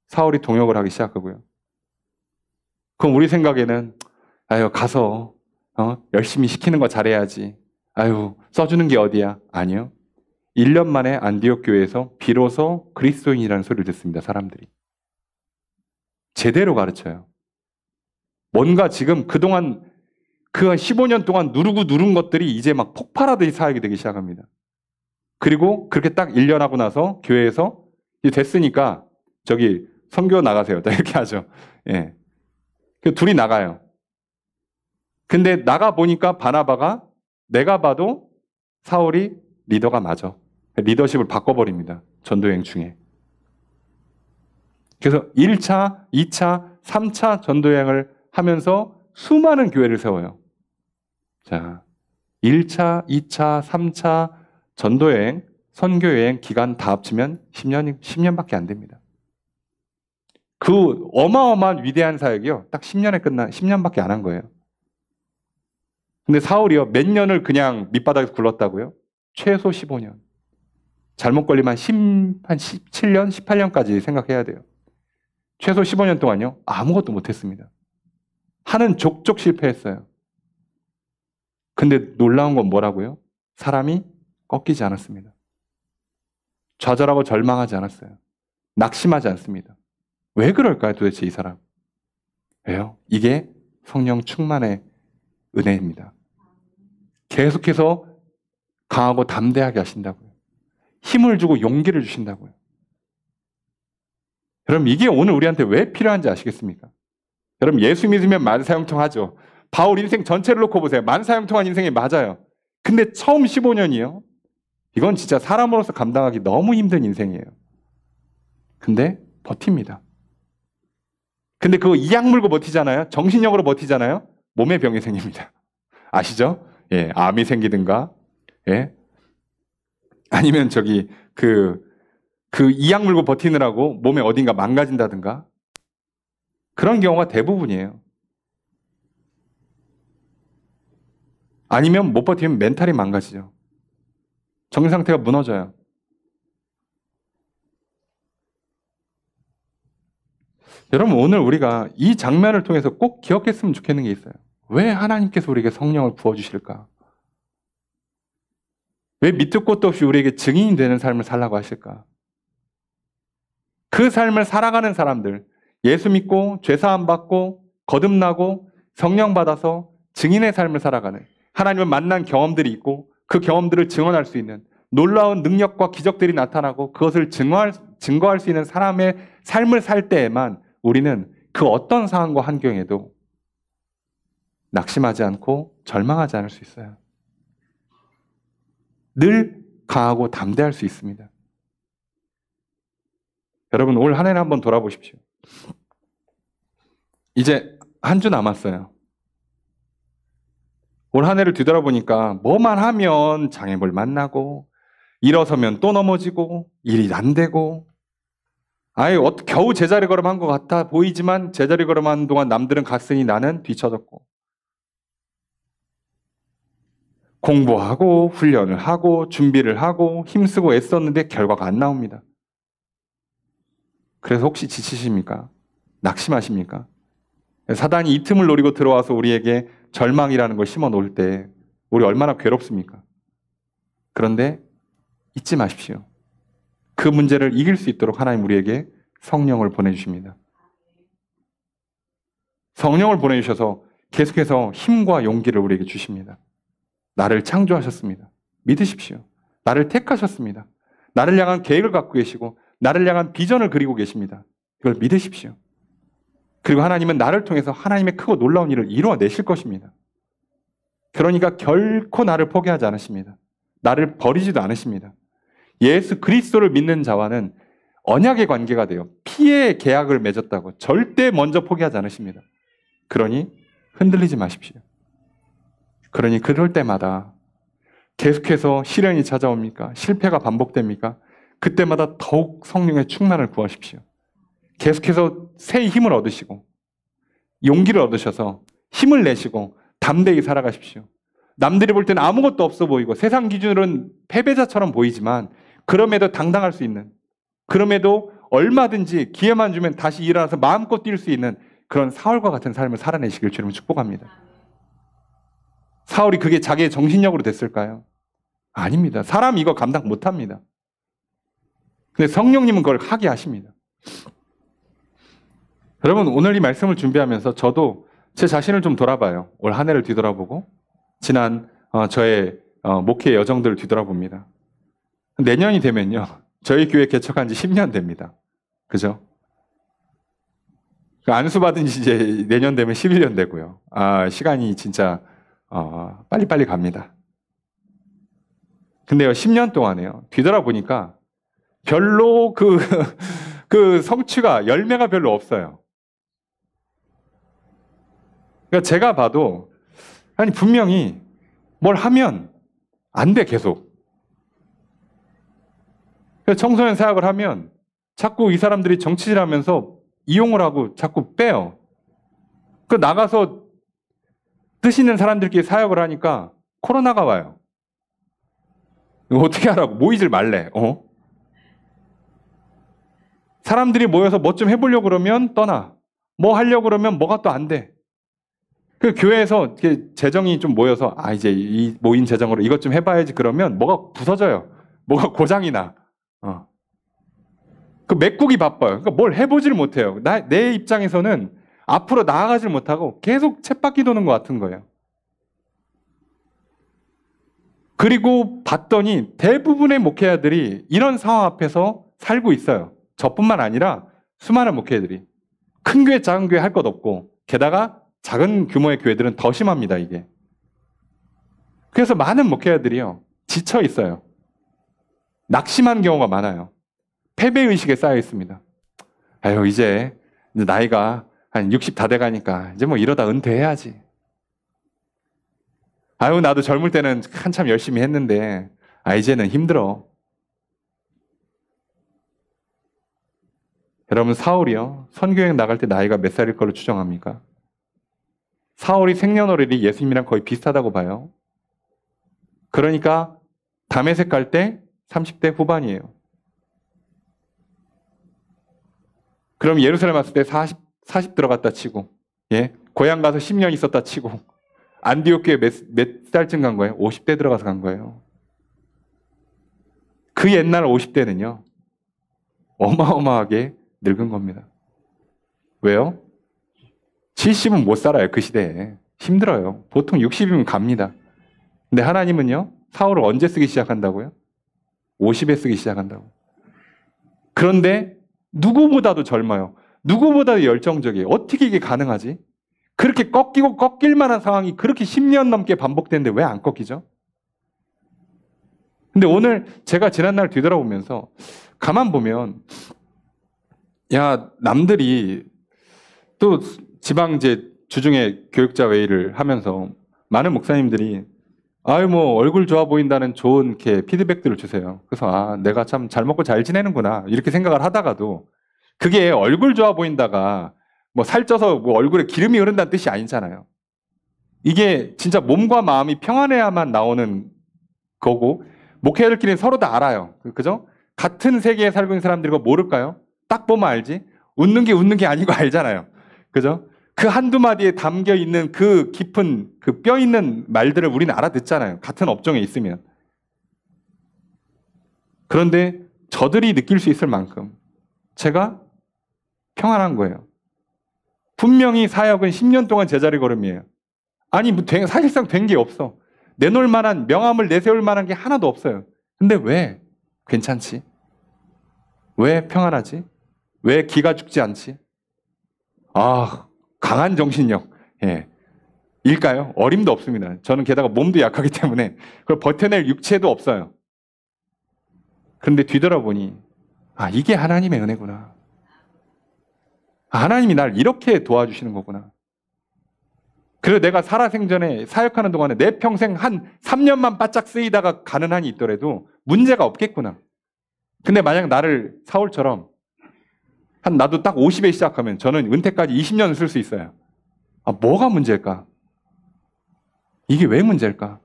사울이 동역을 하기 시작하고요. 그럼 우리 생각에는 아유, 가서 열심히 시키는 거 잘해야지. 아유, 써주는 게 어디야? 아니요. 1년 만에 안디옥 교회에서 비로소 그리스도인이라는 소리를 듣습니다. 사람들이. 제대로 가르쳐요. 뭔가 지금 그동안 그 15년 동안 누른 것들이 이제 막 폭발하듯이 사역이 되기 시작합니다. 그리고 그렇게 딱 1년 하고 나서 교회에서 이제 됐으니까 저기 선교 나가세요. 이렇게 하죠. 예. 둘이 나가요. 근데 나가 보니까 바나바가 내가 봐도 사울이 리더가 맞아. 리더십을 바꿔버립니다. 전도여행 중에. 그래서 1차, 2차, 3차 전도여행을 하면서 수많은 교회를 세워요. 자, 1차, 2차, 3차 전도여행, 선교여행 기간 다 합치면 10년밖에 안 됩니다. 그 어마어마한 위대한 사역이요, 딱 10년밖에 안 한 거예요. 근데 사울이요, 몇 년을 그냥 밑바닥에서 굴렀다고요? 최소 15년. 잘못 걸리면 한 17년, 18년까지 생각해야 돼요. 최소 15년 동안요, 아무것도 못했습니다. 하는 족족 실패했어요. 근데 놀라운 건 뭐라고요? 사람이 꺾이지 않았습니다. 좌절하고 절망하지 않았어요. 낙심하지 않습니다. 왜 그럴까요, 도대체 이 사람? 왜요? 이게 성령 충만의 은혜입니다. 계속해서 강하고 담대하게 하신다고요. 힘을 주고 용기를 주신다고요. 여러분, 이게 오늘 우리한테 왜 필요한지 아시겠습니까? 여러분, 예수 믿으면 만사형통하죠. 바울 인생 전체를 놓고 보세요. 만사형통한 인생이 맞아요. 근데 처음 15년이요. 이건 진짜 사람으로서 감당하기 너무 힘든 인생이에요. 근데 버팁니다. 근데 그거 이악 물고 버티잖아요. 정신력으로 버티잖아요. 몸에 병이 생깁니다. 아시죠? 예, 암이 생기든가, 예. 아니면 그 이악 물고 버티느라고 몸에 어딘가 망가진다든가. 그런 경우가 대부분이에요. 아니면 못 버티면 멘탈이 망가지죠. 정신 상태가 무너져요. 여러분, 오늘 우리가 이 장면을 통해서 꼭 기억했으면 좋겠는 게 있어요. 왜 하나님께서 우리에게 성령을 부어주실까? 왜 밑도 끝도 없이 우리에게 증인이 되는 삶을 살라고 하실까? 그 삶을 살아가는 사람들, 예수 믿고 죄사함 받고 거듭나고 성령 받아서 증인의 삶을 살아가는, 하나님을 만난 경험들이 있고 그 경험들을 증언할 수 있는, 놀라운 능력과 기적들이 나타나고 그것을 증거할 수 있는 사람의 삶을 살 때에만 우리는 그 어떤 상황과 환경에도 낙심하지 않고 절망하지 않을 수 있어요. 늘 강하고 담대할 수 있습니다. 여러분, 올 한 해를 한번 돌아보십시오. 이제 한 주 남았어요. 올 한 해를 뒤돌아보니까 뭐만 하면 장애물 만나고 일어서면 또 넘어지고 일이 안 되고, 아예 겨우 제자리 걸음한 것 같아 보이지만 제자리 걸음하는 동안 남들은 갔으니 나는 뒤처졌고, 공부하고 훈련을 하고 준비를 하고 힘쓰고 애썼는데 결과가 안 나옵니다. 그래서 혹시 지치십니까? 낙심하십니까? 사단이 이 틈을 노리고 들어와서 우리에게 절망이라는 걸 심어 놓을 때 우리 얼마나 괴롭습니까? 그런데 잊지 마십시오. 그 문제를 이길 수 있도록 하나님 우리에게 성령을 보내주십니다. 성령을 보내주셔서 계속해서 힘과 용기를 우리에게 주십니다. 나를 창조하셨습니다. 믿으십시오. 나를 택하셨습니다. 나를 향한 계획을 갖고 계시고 나를 향한 비전을 그리고 계십니다. 이걸 믿으십시오. 그리고 하나님은 나를 통해서 하나님의 크고 놀라운 일을 이루어내실 것입니다. 그러니까 결코 나를 포기하지 않으십니다. 나를 버리지도 않으십니다. 예수 그리스도를 믿는 자와는 언약의 관계가 돼요. 피의 계약을 맺었다고 절대 먼저 포기하지 않으십니다. 그러니 흔들리지 마십시오. 그러니 그럴 때마다 계속해서 시련이 찾아옵니까? 실패가 반복됩니까? 그때마다 더욱 성령의 충만을 구하십시오. 계속해서 새 힘을 얻으시고 용기를 얻으셔서 힘을 내시고 담대히 살아가십시오. 남들이 볼 때는 아무것도 없어 보이고 세상 기준으로는 패배자처럼 보이지만 그럼에도 당당할 수 있는, 그럼에도 얼마든지 기회만 주면 다시 일어나서 마음껏 뛸 수 있는 그런 사울과 같은 삶을 살아내시길 주님을 축복합니다. 사울이 그게 자기의 정신력으로 됐을까요? 아닙니다. 사람 이거 감당 못합니다. 근데 성령님은 그걸 하게 하십니다. 여러분, 오늘 이 말씀을 준비하면서 저도 제 자신을 좀 돌아봐요. 올 한 해를 뒤돌아보고 지난 저의 목회 여정들을 뒤돌아봅니다. 내년이 되면요, 저희 교회 개척한 지 10년 됩니다. 그죠? 안수받은 지 이제 내년 되면 11년 되고요. 시간이 진짜 빨리빨리 갑니다. 근데요, 10년 동안에요, 뒤돌아보니까 별로 그 성취가, 열매가 별로 없어요. 그러니까 제가 봐도, 아니, 분명히 뭘 하면 안 돼, 계속. 청소년 사역을 하면 자꾸 이 사람들이 정치질 하면서 이용을 하고 자꾸 빼요. 그 나가서 뜻 있는 사람들끼리 사역을 하니까 코로나가 와요. 이거 어떻게 하라고? 모이질 말래. 사람들이 모여서 뭐 좀 해보려고 그러면 떠나. 뭐 하려고 그러면 뭐가 또 안 돼. 그 교회에서 이렇게 재정이 좀 모여서 이제 이 모인 재정으로 이것 좀 해봐야지 그러면 뭐가 부서져요. 뭐가 고장이 나. 그 메꾸기 바빠요. 그러니까 뭘 해보질 못해요. 내 입장에서는 앞으로 나아가질 못하고 계속 쳇바퀴 도는 것 같은 거예요. 그리고 봤더니 대부분의 목회자들이 이런 상황 앞에서 살고 있어요. 저뿐만 아니라 수많은 목회자들이. 큰 교회, 작은 교회 할 것 없고 게다가 작은 규모의 교회들은 더 심합니다, 이게. 그래서 많은 목회자들이요. 지쳐 있어요. 낙심한 경우가 많아요. 패배의식에 쌓여 있습니다. 아유, 이제 나이가 한 60 다 돼가니까 이제 뭐 이러다 은퇴해야지. 아유, 나도 젊을 때는 한참 열심히 했는데 이제는 힘들어. 여러분, 사울이요. 선교여행 나갈 때 나이가 몇 살일 걸로 추정합니까? 사울이 생년월일이 예수님이랑 거의 비슷하다고 봐요. 그러니까 다메섹 갈 때 30대 후반이에요. 그럼 예루살렘 왔을 때 40 들어갔다 치고, 고향 가서 10년 있었다 치고, 안디옥 교회 몇 살쯤 간 거예요? 50대 들어가서 간 거예요. 그 옛날 50대는요, 어마어마하게 늙은 겁니다. 왜요? 70은 못 살아요, 그 시대에. 힘들어요. 보통 60이면 갑니다. 근데 하나님은요, 사울을 언제 쓰기 시작한다고요? 50에 쓰기 시작한다고. 그런데 누구보다도 젊어요. 누구보다도 열정적이에요. 어떻게 이게 가능하지? 그렇게 꺾이고 꺾일 만한 상황이 그렇게 10년 넘게 반복되는데 왜 안 꺾이죠? 근데 오늘 제가 지난날 뒤돌아보면서 가만 보면, 야, 남들이 또 지방 주중에 교육자 회의를 하면서 많은 목사님들이 뭐 얼굴 좋아 보인다는 좋은 이렇게 피드백들을 주세요. 그래서 내가 참 잘 먹고 잘 지내는구나 이렇게 생각을 하다가도 그게 얼굴 좋아 보인다가 뭐 살쪄서 뭐 얼굴에 기름이 흐른다는 뜻이 아니잖아요. 이게 진짜 몸과 마음이 평안해야만 나오는 거고, 목회자들끼리는 서로 다 알아요. 그죠? 같은 세계에 살고 있는 사람들이 모를까요? 딱 보면 알지. 웃는 게 아니고 알잖아요. 그죠? 그 한두 마디에 담겨 있는 그 깊은 그 뼈 있는 말들을 우리는 알아듣잖아요. 같은 업종에 있으면. 그런데 저들이 느낄 수 있을 만큼 제가 평안한 거예요. 분명히 사역은 10년 동안 제자리 걸음이에요. 사실상 된 게 없어. 내놓을 만한, 명함을 내세울 만한 게 하나도 없어요. 근데 왜 괜찮지? 왜 평안하지? 왜 기가 죽지 않지? 강한 정신력. 일까요? 어림도 없습니다. 저는 게다가 몸도 약하기 때문에 그걸 버텨낼 육체도 없어요. 그런데 뒤돌아보니 이게 하나님의 은혜구나. 하나님이 날 이렇게 도와주시는 거구나. 그래서 내가 살아생전에 사역하는 동안에 내 평생 한 3년만 바짝 쓰이다가 가는 한이 있더라도 문제가 없겠구나. 근데 만약 나를 사울처럼 나도 딱 50에 시작하면 저는 은퇴까지 20년을 쓸 수 있어요. 뭐가 문제일까? 이게 왜 문제일까?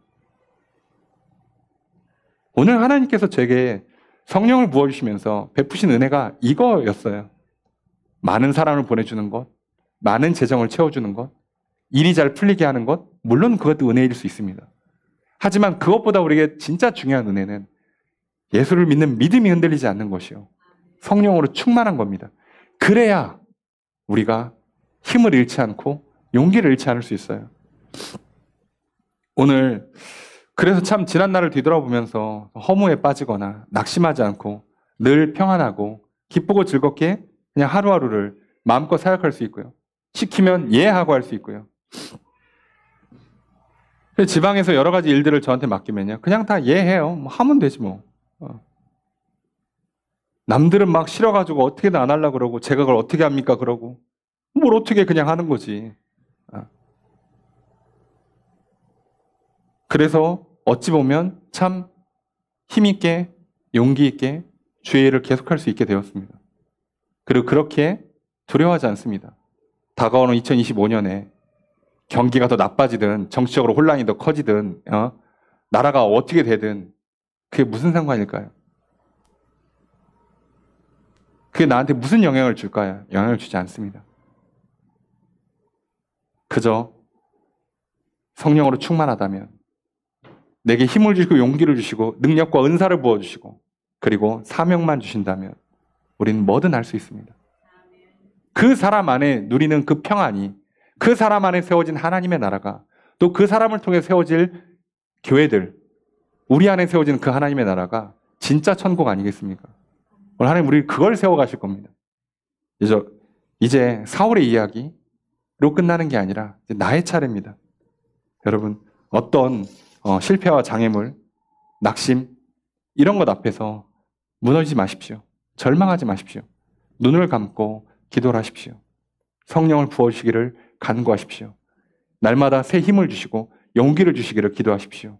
오늘 하나님께서 제게 성령을 부어주시면서 베푸신 은혜가 이거였어요. 많은 사랑을 보내주는 것, 많은 재정을 채워주는 것, 일이 잘 풀리게 하는 것, 물론 그것도 은혜일 수 있습니다. 하지만 그것보다 우리에게 진짜 중요한 은혜는 예수를 믿는 믿음이 흔들리지 않는 것이요. 성령으로 충만한 겁니다. 그래야 우리가 힘을 잃지 않고 용기를 잃지 않을 수 있어요. 오늘 그래서 참 지난날을 뒤돌아보면서 허무에 빠지거나 낙심하지 않고 늘 평안하고 기쁘고 즐겁게 그냥 하루하루를 마음껏 사역할 수 있고요. 시키면 예하고 할 수 있고요. 지방에서 여러 가지 일들을 저한테 맡기면요. 그냥 다 예해요. 하면 되지 뭐. 남들은 막 싫어가지고 어떻게든 안 하려고 그러고 제가 그걸 어떻게 합니까 그러고 뭘 어떻게 그냥 하는 거지. 그래서 어찌 보면 참 힘있게 용기 있게 주의 일을 계속할 수 있게 되었습니다. 그리고 그렇게 두려워하지 않습니다. 다가오는 2025년에 경기가 더 나빠지든 정치적으로 혼란이 더 커지든 나라가 어떻게 되든 그게 무슨 상관일까요? 그게 나한테 무슨 영향을 줄까요? 영향을 주지 않습니다. 그저 성령으로 충만하다면 내게 힘을 주시고 용기를 주시고 능력과 은사를 부어주시고 그리고 사명만 주신다면 우리는 뭐든 할 수 있습니다. 그 사람 안에 누리는 그 평안이, 그 사람 안에 세워진 하나님의 나라가, 또 그 사람을 통해 세워질 교회들, 우리 안에 세워지는 그 하나님의 나라가 진짜 천국 아니겠습니까? 오늘 하나님 우리 그걸 세워가실 겁니다. 이제 사울의 이야기로 끝나는 게 아니라 이제 나의 차례입니다. 여러분, 어떤 실패와 장애물, 낙심 이런 것 앞에서 무너지지 마십시오. 절망하지 마십시오. 눈을 감고 기도를 하십시오. 성령을 부어주시기를 간구하십시오. 날마다 새 힘을 주시고 용기를 주시기를 기도하십시오.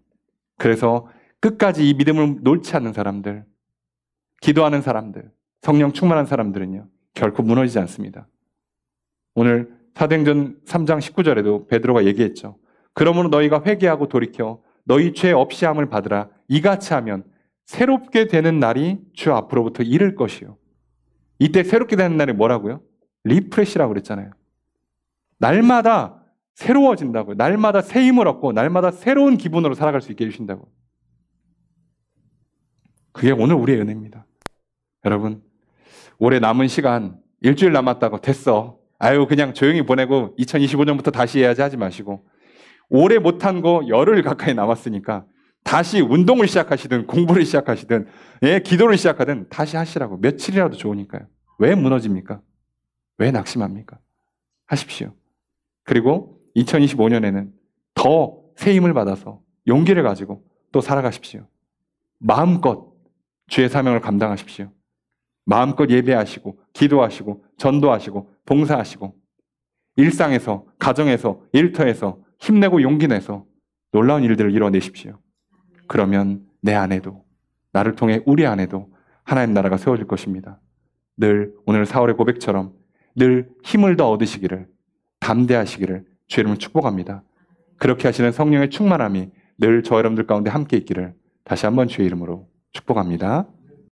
그래서 끝까지 이 믿음을 놓지 않는 사람들, 기도하는 사람들, 성령 충만한 사람들은요 결코 무너지지 않습니다. 오늘 사도행전 3장 19절에도 베드로가 얘기했죠. 그러므로 너희가 회개하고 돌이켜 너희 죄 없이 함을 받으라. 이같이 하면 새롭게 되는 날이 주 앞으로부터 이를 것이요. 이때 새롭게 되는 날이 뭐라고요? 리프레시라고 그랬잖아요. 날마다 새로워진다고요. 날마다 새 힘을 얻고 날마다 새로운 기분으로 살아갈 수 있게 해주신다고요. 그게 오늘 우리의 은혜입니다. 여러분, 올해 남은 시간 일주일 남았다고 됐어. 아유 그냥 조용히 보내고 2025년부터 다시 해야지 하지 마시고 올해 못한 거 열흘 가까이 남았으니까 다시 운동을 시작하시든 공부를 시작하시든 기도를 시작하든 다시 하시라고. 며칠이라도 좋으니까요. 왜 무너집니까? 왜 낙심합니까? 하십시오. 그리고 2025년에는 더 새 힘을 받아서 용기를 가지고 또 살아가십시오. 마음껏 주의 사명을 감당하십시오. 마음껏 예배하시고 기도하시고 전도하시고 봉사하시고 일상에서 가정에서 일터에서 힘내고 용기 내서 놀라운 일들을 이뤄내십시오. 그러면 내 안에도 나를 통해 우리 안에도 하나님 나라가 세워질 것입니다. 늘 오늘 4월의 고백처럼 늘 힘을 더 얻으시기를 담대하시기를 주의 이름으로 축복합니다. 그렇게 하시는 성령의 충만함이 늘 저 여러분들 가운데 함께 있기를 다시 한번 주의 이름으로 축복합니다.